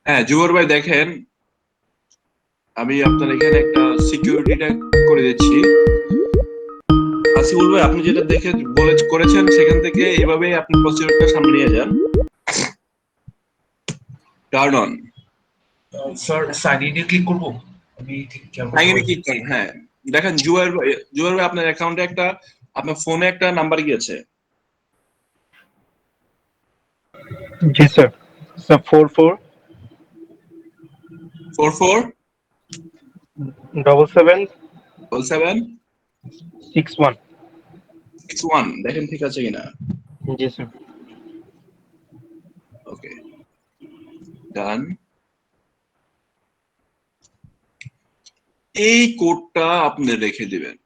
হ্যাঁ জুবাইর ভাই দেখেন, আমি আপনার এখানে একটা সিকিউরিটিটা করে দিচ্ছি। আসিফুল ভাই, আপনি যেটা দেখে করেছেন সেখান থেকে এভাবে আপনি প্রসিডিউরটা সামনে নিয়ে যান। Turn on. স্যার সাইন ইনে ক্লিক করবো? আমি ঠিক খেয়াল করতে সাইন ইনে পারিনি। ক্লিক করেন। হ্যাঁ দেখেন জুবাইর ভাই আপনার অ্যাকাউন্টে একটা, আপনার ফোনে একটা নাম্বার গিয়েছে। জি স্যার, স্যার 44 44 77 7 61। 61, দেখেন ঠিক আছে কিনা। জি স্যার। ওকে ডান। এই কোডটা আপনি রেখে দিবেন।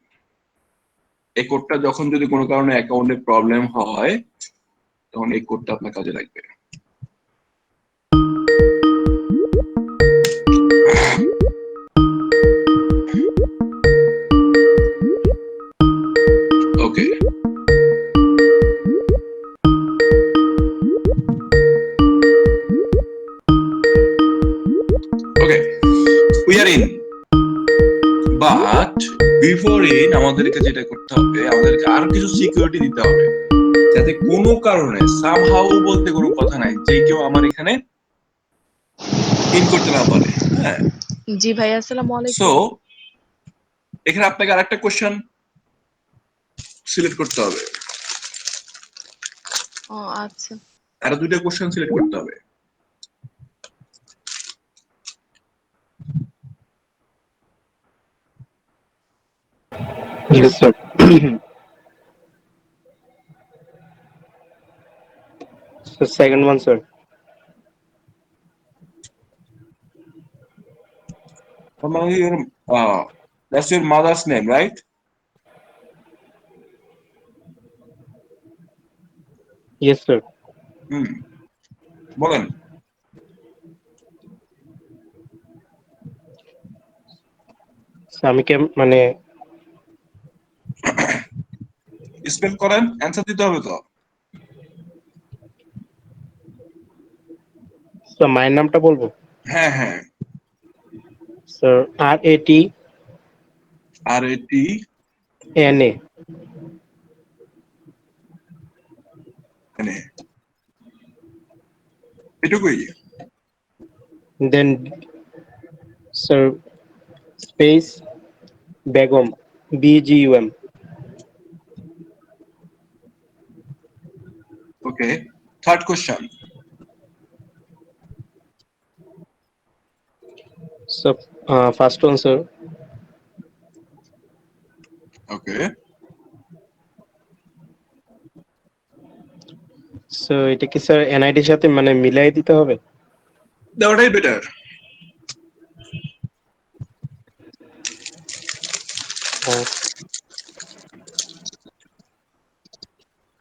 এই কোডটা যখন যদি কোনো কারণে অ্যাকাউন্টে প্রবলেম হয় তখন এই কোডটা আপনার কাজে লাগবে। Okay, okay we are in, but before in আমাদেরকে যেটা করতে হবে, আমাদেরকে আরো কিছু সিকিউরিটি দিতে হবে, যাতে কোনো কারণে সামহাউ বলতে কোনো কথা নাই, যে কেউ আমার এখানে ইন করতে না পারে। হ্যাঁ, জি ভাই, আসসালামু সো আলাইকুম। এখানে আপনাকে আরেকটা কোশ্চেন সিলেক্ট করতে হবে, ও আচ্ছা। আরো দুইটা কোশ্চেন সিলেক্ট করতে হবে। Yes sir. So second one, sir. That's your mother's name, right? Yes, sir. বলেন। So আমি মানে স্পেল করেন, অ্যান্সার দিতে হবে তো। so মায়ের নামটা বলবো? হ্যাঁ হ্যাঁ। স্যার RATNA এটুকুই। then sir space Begum BGUM. Okay, third question. So first one, sir. Okay, So এটা কি স্যার এনআইডির সাথে মানে মিলাই দিতে হবে? দেওয়াটাই বেটার।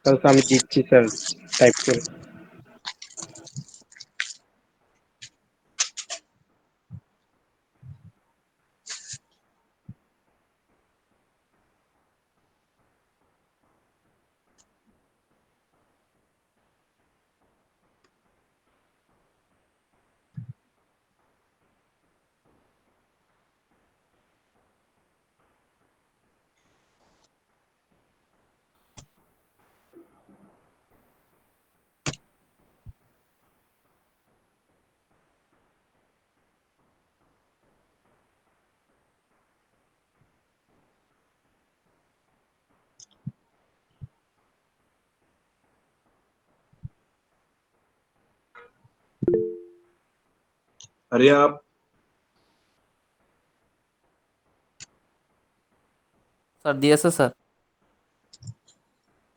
তাহলে তো আমি দিচ্ছি স্যার টাইপ করে। Hurry up. স্যার দিয়েছে স্যার।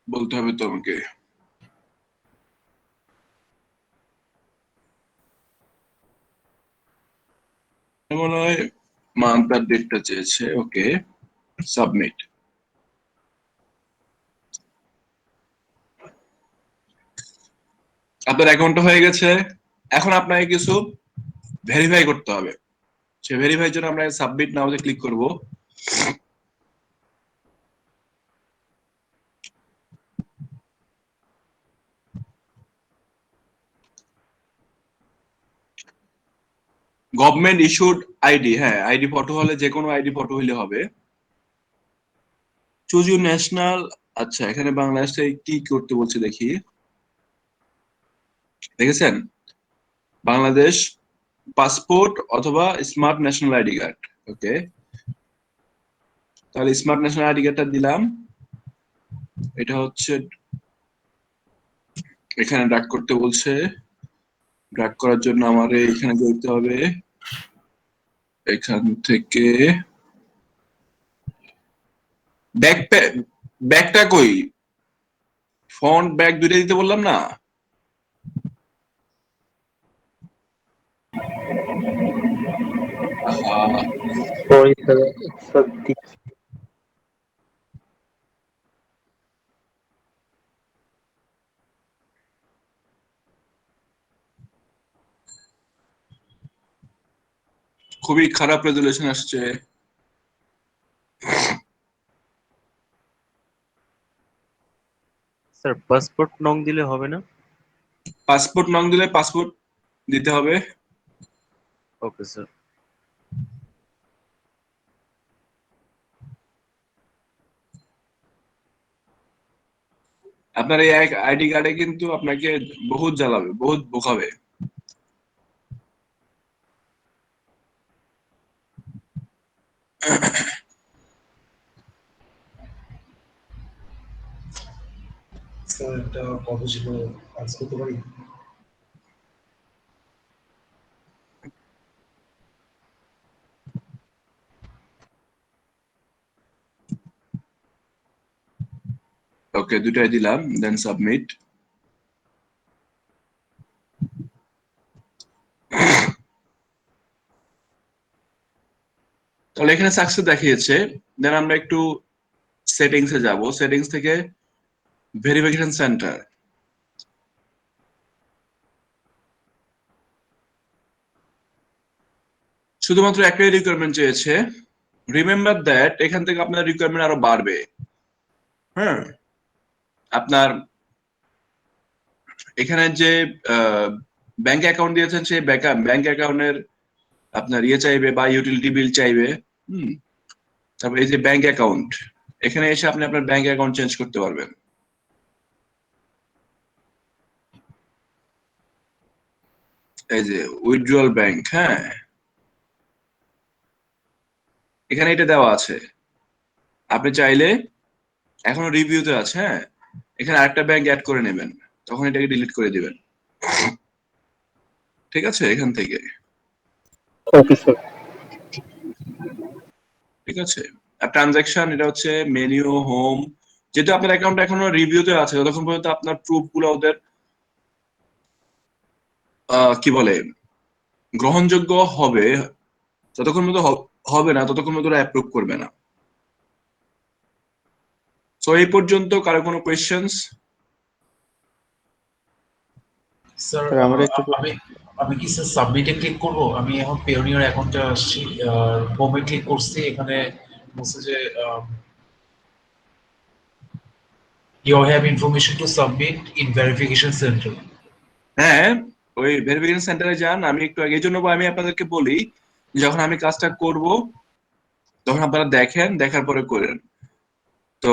বলতে হবে তো আমাকে। মনে হয় মান্থ আর ডেটটা চেয়েছে। ওকে, সাবমিট। আপনার অ্যাকাউন্টটা হয়ে গেছে। এখন আপনাকে কিছু ভেরিফাই করতে হবে। সে ভেরিফাই জন্য আমরা সাবমিট নাওতে ক্লিক করব। গভর্নমেন্ট ইস্যুড আইডি, হ্যাঁ আইডি ফটো হলে যে কোনো আইডি ফটো হলে হবে। চুজ ইউর ন্যাশনাল, আচ্ছা এখানে বাংলাদেশে কি করতে বলছে দেখি। দেখেছেন, বাংলাদেশ পাসপোর্ট অথবা স্মার্ট ন্যাশনাল আইডি কার্ড। ওকে, তাহলে স্মার্ট ন্যাশনাল আইডি কার্ডটা দিলাম। এটা হচ্ছে এখানে ড্রাগ করতে বলছে। ড্রাগ করার জন্য আমার এখানে যেতে হবে। এখান থেকে ব্যাগটা কই, ফ্রন্ট ব্যাক দুইটা দিতে বললাম না। সরি স্যার খুবই খারাপ রেজুলেশন আসছে। স্যার পাসপোর্ট নং দিলে হবে না? পাসপোর্ট নং দিলে পাসপোর্ট দিতে হবে। Okay sir. আপনার এই আইডি কার্ডে কিন্তু আপনাকে বহুত জ্বালাবে, বহুত বোকাবে। স্যার একটা কথা ছিল, কাজ করতে পারি? ওকে, দুটাই দিলাম, দেন সাবমিট। তাহলে এখানে সাকসেস দেখিয়েছে। দেন আমরা একটু সেটিংস এ যাব, সেটিংস থেকে ভেরিফিকেশন সেন্টার। শুধুমাত্র একটাই রিকোয়ারমেন্ট চেয়েছে। রিমেম্বার দ্যাট এখান থেকে আপনার রিকোয়ারমেন্ট আরো বাড়বে। হ্যাঁ, আপনার এখানে যে ব্যাংক অ্যাকাউন্ট দিয়েছেন সেই ব্যাংক অ্যাকাউন্টের আপনার ইয়ে চাইবে বা ইউটিলিটি বিল চাইবে। তারপর এই যে ব্যাংক অ্যাকাউন্ট, এখানে এসে আপনি আপনার ব্যাংক অ্যাকাউন্ট চেঞ্জ করতে পারবেন। এই যে উইথড্রয়াল ব্যাংক, হ্যাঁ এখানে এটা দেওয়া আছে। আপনি চাইলে এখনো রিভিউতে আছে, হ্যাঁ এখানে আরেকটা ব্যাংক অ্যাড করে নেবেন, তখন এটাকে ডিলিট করে দিবেন। ঠিক আছে, এখান থেকে ওকে স্যার। ঠিক আছে। আর ট্রানজাকশন এটা হচ্ছে মেনু, হোম। যেহেতু আপনার অ্যাকাউন্ট এখনো রিভিউতে আছে, ততক্ষণ পর্যন্ত আপনার প্রুফ গুলো ওদের কি বলে গ্রহণযোগ্য হবে, যতক্ষণ পর্যন্ত হবে না ততক্ষণ পর্যন্ত অ্যাপ্রুভ করবে না। সো এই পর্যন্ত কারো কোনো কোয়েশ্চেনস? স্যার স্যার আমার একটু আমি কি স্যার সাবমিটে ক্লিক করব? আমি এখন পেওনিয়ার অ্যাকাউন্টে আসছি, হোমে ক্লিক করছি, এখানে বলছে যে you have information to submit in verification center. হ্যাঁ, ওই ভেরিফিকেশন সেন্টারে যান। আমি একটু আগে, এই জন্য আমি আপনাদেরকে বলি যখন আমি কাজটা করব তখন আপনারা দেখেন, দেখার পরে করেন। তো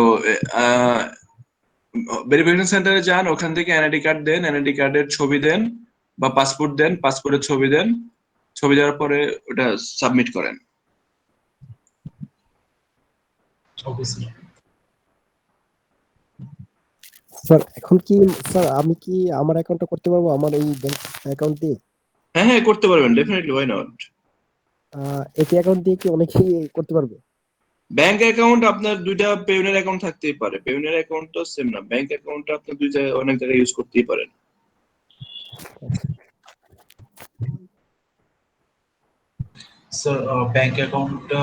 ভেরিফিকেশন সেন্টারে যান, ওখান থেকে এনআইডি কার্ড দেন, এনআইডি কার্ডের ছবি দেন বা পাসপোর্ট দেন, পাসপোর্টের ছবি দেন, ছবি দেওয়ার পরে ওটা সাবমিট করেন। Okay sir. স্যার এখন কি স্যার আমি কি আমার অ্যাকাউন্টটা করতে পারবো আমার এই ব্যাংক অ্যাকাউন্ট দিয়ে? হ্যাঁ হ্যাঁ করতে পারবেন, ডেফিনেটলি, ওয়াই নট। এটি অ্যাকাউন্ট দিয়ে কি অনেকেই করতে পারবে? ব্যাংক অ্যাকাউন্ট আপনার দুইটা পেওনের অ্যাকাউন্ট থাকতেই পারে, পেওনের অ্যাকাউন্ট তো সেম না, ব্যাংক অ্যাকাউন্টটা আপনি দুই জায়গায় অনেক জায়গায় ইউজ করতেই পারেন। স্যার ব্যাংক অ্যাকাউন্টটা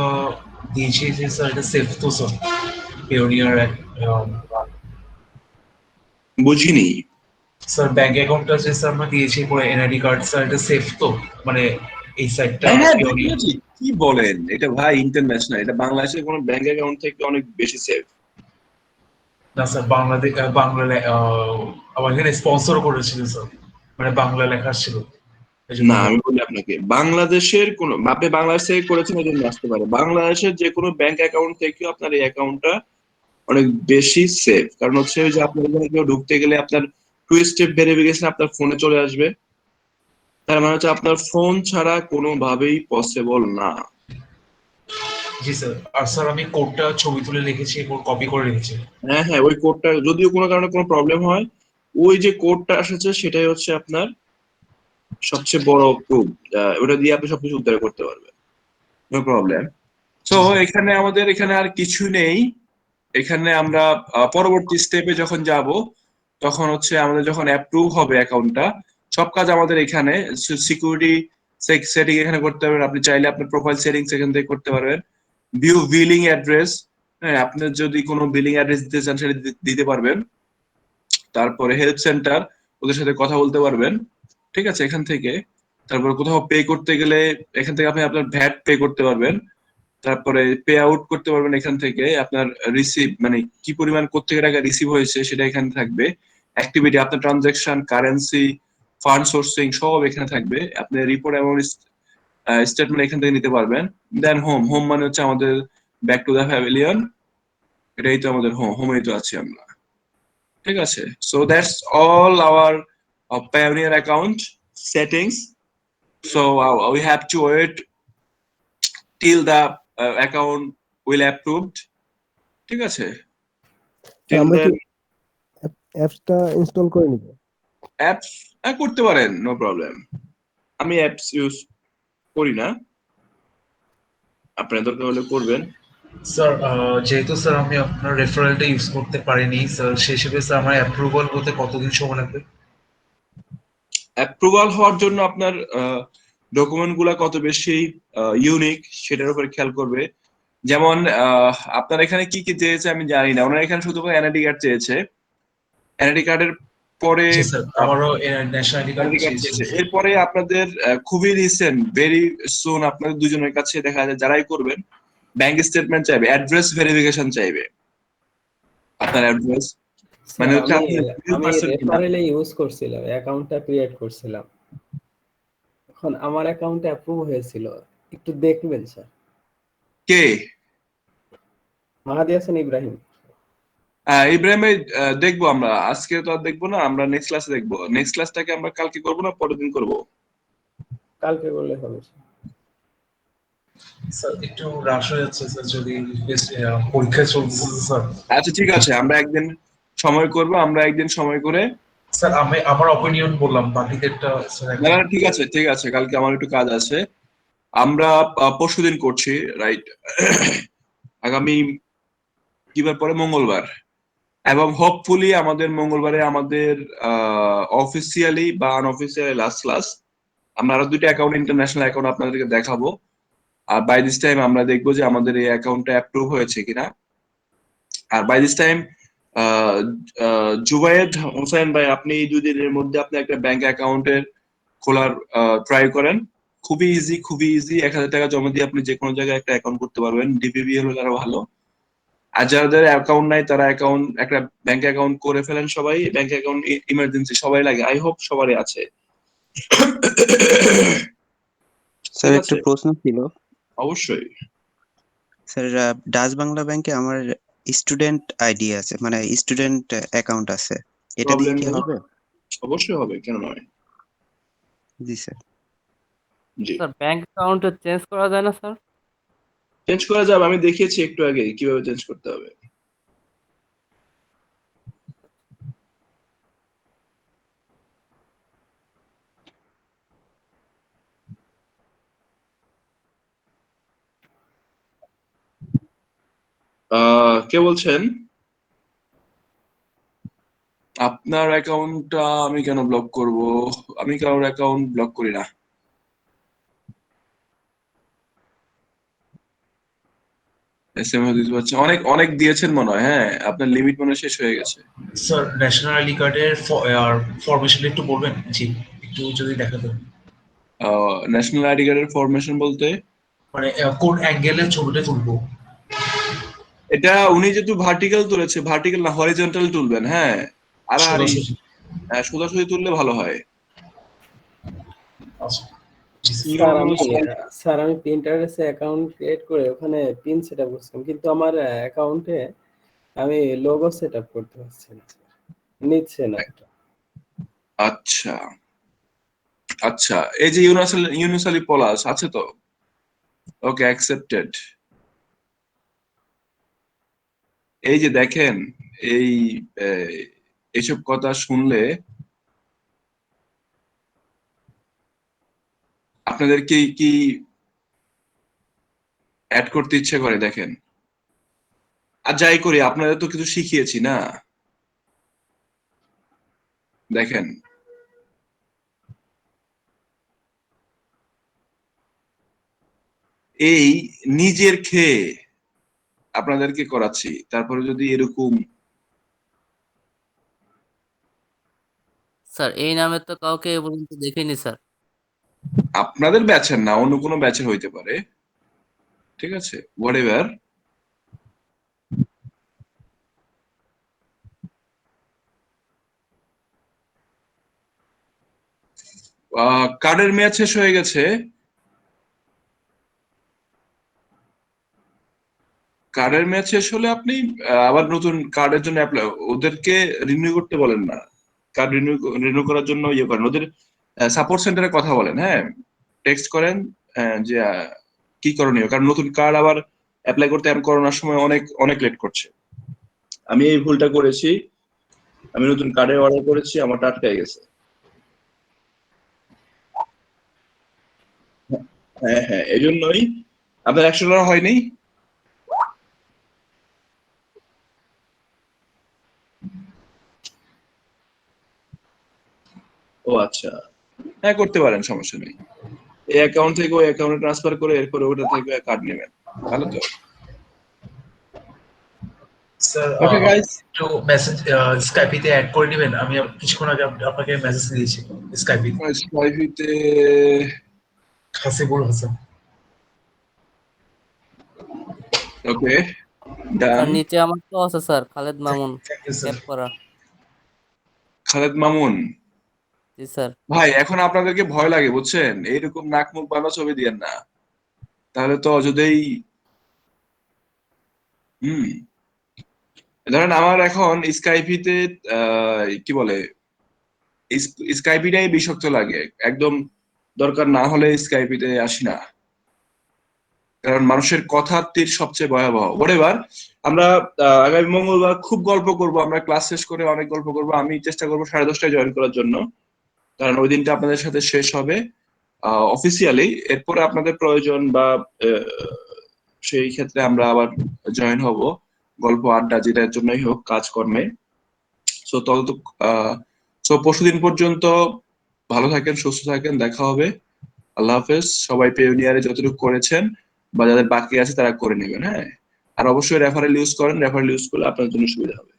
দিয়েছি যে স্যার এটা সেফ তো স্যার পেওনিয়ার? বুঝিনি। স্যার ব্যাংক অ্যাকাউন্টটা যে স্যার আমরা দিয়েছি পরে এনআইডি কার্ড, স্যার এটা সেফ তো? মানে এই সাইটটা হ্যাঁ হ্যাঁ পেওনিয়ার? definitely। কি বলেন, এটা ভাই ইন্টারন্যাশনাল, এটা বাংলাদেশের কোনো ব্যাংক অ্যাকাউন্ট থেকে অনেক বেশি সেফ। না স্যার বাংলাদেশ আমার এখানে স্পন্সর করেছিল স্যার, মানে বাংলা লেখা ছিল। না আমি বলি আপনাকে, বাংলাদেশের কোন, আপনি বাংলাদেশ থেকে করেছেন এই জন্য আসতে পারে, বাংলাদেশের যে কোনো ব্যাংক অ্যাকাউন্ট থেকেও আপনার এই অ্যাকাউন্টটা অনেক বেশি সেফ। কারণ হচ্ছে ওই যে আপনার এখানে কেউ ঢুকতে গেলে আপনার টু স্টেপ ভেরিফিকেশন আপনার ফোনে চলে আসবে, তার মানে হচ্ছে আপনার ফোন ছাড়া কোনোভাবেই পসিবল না। জি স্যার। আর স্যার আমি কোডটা ছবি তুলে লিখেছি, কপি করে রেখেছি। হ্যাঁ হ্যাঁ, ওই কোডটা যদিও কোনো কারণে কোনো প্রবলেম হয়, ওই যে কোডটা এসেছে সেটাই হচ্ছে আপনার সবচেয়ে বড় প্রুফ। ওটা দিয়ে আপনি সবকিছু উদ্ধার করতে পারবেন, নো প্রবলেম। সো এখানে আমাদের এখানে আর কিছু নেই। এখানে আমরা পরবর্তী স্টেপে যখন যাব তখন হচ্ছে আমাদের যখন অ্যাপ্রুভ হবে অ্যাকাউন্টটা, সব কাজ আমাদের এখানে সিকিউরিটি সেটিং এখানে করতে পারবেন। আপনি চাইলে আপনার প্রোফাইল সেটিংস এখান থেকে করতে পারবেন। ভিউ বিলিং অ্যাড্রেস, হ্যাঁ আপনার যদি কোনো বিলিং অ্যাড্রেস দিতে চান সেটা দিতে পারবেন। তারপরে হেল্প সেন্টার, ওদের সাথে কথা বলতে পারবেন। ঠিক আছে, এখান থেকে। তারপরে কোথাও পে করতে গেলে এখান থেকে আপনি আপনার ভ্যাট পে করতে পারবেন। তারপরে পে আউট করতে পারবেন এখান থেকে। আপনার রিসিভ মানে কি পরিমাণ কোত্থেকে টাকা রিসিভ হয়েছে সেটা এখানে থাকবে। অ্যাক্টিভিটি, আপনার ট্রানজাকশন, কারেন্সি, ফান্ড সোর্সিং সব এখানে থাকবে। আপনি রিপোর্ট এবং স্টেটমেন্ট এখান থেকে নিতে পারবেন। দেন হোম, হোম মানে হচ্ছে আমাদের ব্যাক টু দ্য প্যাভিলিয়ন, এটাই তো আমাদের হোম, হোমেই তো আছি আমরা। ঠিক আছে, so that's all our Payoneer account settings. So we have to wait till the account will approved. ঠিক আছে, till আমরা কি then অ্যাপসটা ইনস্টল করে নিব? অ্যাপস করতে পারেন, নো প্রবলেম। আমি অ্যাপস ইউজ করি না, আপনার দরকার হলে করবেন। স্যার যেহেতু স্যার আমি আপনার রেফারেলটা ইউজ করতে পারিনি স্যার, সেই হিসেবে স্যার আমার অ্যাপ্রুভাল হতে কতদিন সময় লাগবে? অ্যাপ্রুভাল হওয়ার জন্য আপনার ডকুমেন্ট গুলা কত বেশি ইউনিক সেটার উপর খেয়াল করবে। যেমন আপনার এখানে কি কি চেয়েছে আমি জানি না, ওনারা এখানে শুধু এনআইডি কার্ড চেয়েছে। এনআইডি কার্ডের পরে জি স্যার, আমারও national ID card NID card চেয়েছে। এরপরে আপনাদের খুবই রিসেন্ট, ভেরি সুন আপনাদের দুজনের কাছে দেখা যায় যারাই করবেন ব্যাংক স্টেটমেন্ট চাইবে, অ্যাড্রেস ভেরিফিকেশন চাইবে। আপনার অ্যাড্রেস মানে স্যার হচ্ছে আমি আপনি real আমি person কিনা। রেফারেলে ইউজ করছিলাম, অ্যাকাউন্টটা ক্রিয়েট করছিলাম, এখন আমার অ্যাকাউন্টে অ্যাপ্রুভ হয়েছিল, একটু দেখবেন স্যার। কে? মাহাদি হাসান ইব্রাহিম। ইব্রাহিম ভাই, দেখবো আমরা আজকে তো আর দেখবো না, আমরা নেক্সট ক্লাসে দেখবো। নেক্সট ক্লাসটাকে আমরা কালকে করবো না পরের দিন করবো? কালকে করলে হবে স্যার। স্যার একটু রাশ হয়ে যাচ্ছে স্যার, যদি পরীক্ষা চলতেছে স্যার। আচ্ছা ঠিক আছে, আমরা একদিন সময় করব, আমরা একদিন সময় করে। স্যার আমি আমার অপিনিয়ন বললাম, বাকিদেরটা স্যার না না, ঠিক আছে ঠিক আছে, কালকে আমার একটু কাজ আছে। আমরা পরশুদিন করছি, রাইট? আগামী কিবার পরে মঙ্গলবার, এবং হোপফুলি আমাদের মঙ্গলবারে আমাদের অফিসিয়ালি বা আনঅফিসিয়ালি লাস্ট ক্লাস। আমরা আরো দুইটা অ্যাকাউন্ট, ইন্টারন্যাশনাল অ্যাকাউন্ট আপনাদেরকে দেখাবো। আর বাই দিস টাইম আমরা দেখবো যে আমাদের এই অ্যাকাউন্টটা অ্যাপ্রুভ হয়েছে কিনা। আর by this time Jubayed Hossain ভাই, আপনি এই 2 দিনের মধ্যে আপনি একটা ব্যাংক অ্যাকাউন্টের খোলার ট্রাই করেন। খুবই ইজি, খুবই ইজি। 1000 টাকা জমা দিয়ে আপনি যে কোনো জায়গায় একটা অ্যাকাউন্ট করতে পারবেন। ডিপিবিএল হলে আরো ভালো। আর যাদের অ্যাকাউন্ট নাই তারা একটা ব্যাংক অ্যাকাউন্ট করে ফেলেন। সবাই ব্যাংক অ্যাকাউন্ট ইমার্জেন্সি সবাই লাগে, আই হোপ সবারই আছে। স্যার ঠিক একটা আছে, প্রশ্ন ছিল। অবশ্যই। স্যার ডাচ বাংলা ব্যাংকে আমার স্টুডেন্ট আইডি আছে, মানে স্টুডেন্ট অ্যাকাউন্ট আছে, এটা দিয়ে প্রবলেম কি নেই, হবে? অবশ্যই হবে, কেন নয়। জি স্যার। জি, স্যার ব্যাংক অ্যাকাউন্টে চেঞ্জ করা যায় না স্যার? চেঞ্জ করা যাবে, আমি দেখিয়েছি একটু আগে কিভাবে চেঞ্জ করতে হবে। কে বলছেন? আপনার অ্যাকাউন্টটা আমি কেন ব্লক করব? আমি কারোর অ্যাকাউন্ট ব্লক করি না। এসএমএস দিতে পারছেন, অনেক অনেক দিয়েছেন মনে হয়। হ্যাঁ, আপনার লিমিট মনে হয় শেষ হয়ে গেছে। স্যার ন্যাশনাল আইডি কার্ডের ফরমেশন একটু বলবেন? জি, একটু যদি দেখাতেন। ন্যাশনাল আইডি কার্ডের ফরমেশন বলতে মানে কোন অ্যাঙ্গেলে ছবিটা তুলবো? এটা উনি যেহেতু ভার্টিক্যাল তুলেছে, ভার্টিক্যাল না হরিজন্টাল তুলবেন। হ্যাঁ, আড়াআড়ি সোজাসুজি। সোজাসুজি তুললে ভালো হয়। আচ্ছা। স্যার আমি স্যার আমি পিন্টারেস্টে অ্যাকাউন্ট ক্রিয়েট করে ওখানে পিন সেটআপ করছিলাম, কিন্তু আমার অ্যাকাউন্টে আমি লোগো সেটআপ করতে পারছি না, নিচ্ছে না এটা। আচ্ছা আচ্ছা, এই যে ইউনুসালি পলাশ আছে তো? ওকে, অ্যাকসেপ্টেড। এই যে দেখেন, এই এইসব কথা শুনলে আপনাদের কি কি অ্যাড করতে ইচ্ছে করে দেখেন। আর যাই করি, আপনাদের তো কিছু শিখিয়েছি না। দেখেন, এই নিজের খেয়ে আপনাদেরকে করাচ্ছি, তারপরে যদি এরকম। স্যার এই নামে তো কাউকে এ পর্যন্ত দেখিনি স্যার। আপনাদের ব্যাচের না, অন্য কোনো ব্যাচের হইতে পারে। ঠিক আছে, হোয়াট এভার। কার্ডের মেয়াদ শেষ হয়ে গেছে। কার্ডের মেয়াদ শেষ হলে আপনি আবার নতুন কার্ডের জন্য অ্যাপ্লাই, ওদেরকে রিনিউ করতে বলেন না। কার্ড রিনিউ করার জন্য ইয়ে করেন, ওদের সাপোর্ট সেন্টারে কথা বলেন। হ্যাঁ, টেক্সট করেন যে কি করণীয়, কারণ নতুন কার্ড আবার অ্যাপ্লাই করতে এখন করোনার সময় অনেক অনেক লেট করছে। আমি এই ভুলটা করেছি, আমি নতুন কার্ডের অর্ডার করেছি, আমার আটকায় গেছে। হ্যাঁ হ্যাঁ, এই জন্যই। আপনার $100 হয়নি? ও আচ্ছা, হ্যাঁ করতে পারেন, সমস্যা নেই। এই অ্যাকাউন্ট থেকে ওই অ্যাকাউন্টে ট্রান্সফার করে এরপরে ওটা থেকে কার্ড নেবেন। ভালো তো? স্যার ওকে গাইস, একটু মেসেজ স্কাইপিতে অ্যাড করে নেবেন, আমি কিছুক্ষণ আগে আপনাকে মেসেজ দিয়েছি স্কাইপিতে। স্কাইপিতে Hasibul Hasan. Okay sir done. নিচে আমার তো আছে sir, Khaled Mamun thank you sir. Tap করা। খালেদ মামুন জি স্যার। ভাই, এখন আপনাদেরকে ভয় লাগে বুঝছেন, এইরকম নাক মুখ বাঁধা ছবি দিয়েন না, তাহলে তো অযথেই হুম। ধরেন আমার এখন স্কাইপিতে কি বলে, স্কাইপিটাই বিষাক্ত লাগে একদম, দরকার না হলে স্কাইপিতে আসি না, কারণ মানুষের কথার তীর সবচেয়ে ভয়াবহ। এবার আমরা আগামী মঙ্গলবার খুব গল্প করব, আমরা ক্লাস শেষ করে অনেক গল্প করব। আমি চেষ্টা করবো 10:30টায় জয়েন করার জন্য, কারণ ওই দিনটা আপনাদের সাথে শেষ হবে অফিসিয়ালি। এরপরে আপনাদের প্রয়োজন বা সেই ক্ষেত্রে আমরা আবার জয়েন হব, গল্প আড্ডা যেটার জন্যই হোক, কাজকর্মে। সো তত সো পরশুদিন পর্যন্ত ভালো থাকেন, সুস্থ থাকেন, দেখা হবে। আল্লাহ হাফেজ। সবাই পেওনিয়ারে যতটুকু করেছেন বা যাদের বাকি আছে তারা করে নেবেন, হ্যাঁ। আর অবশ্যই রেফারেল ইউজ করেন, রেফারেল ইউজ করলে আপনার জন্য সুবিধা হবে।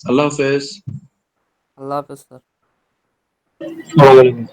আল্লাহ হাফেজ। আল্লাহ হাফেজ স্যার। আসসালামু আলাইকুম।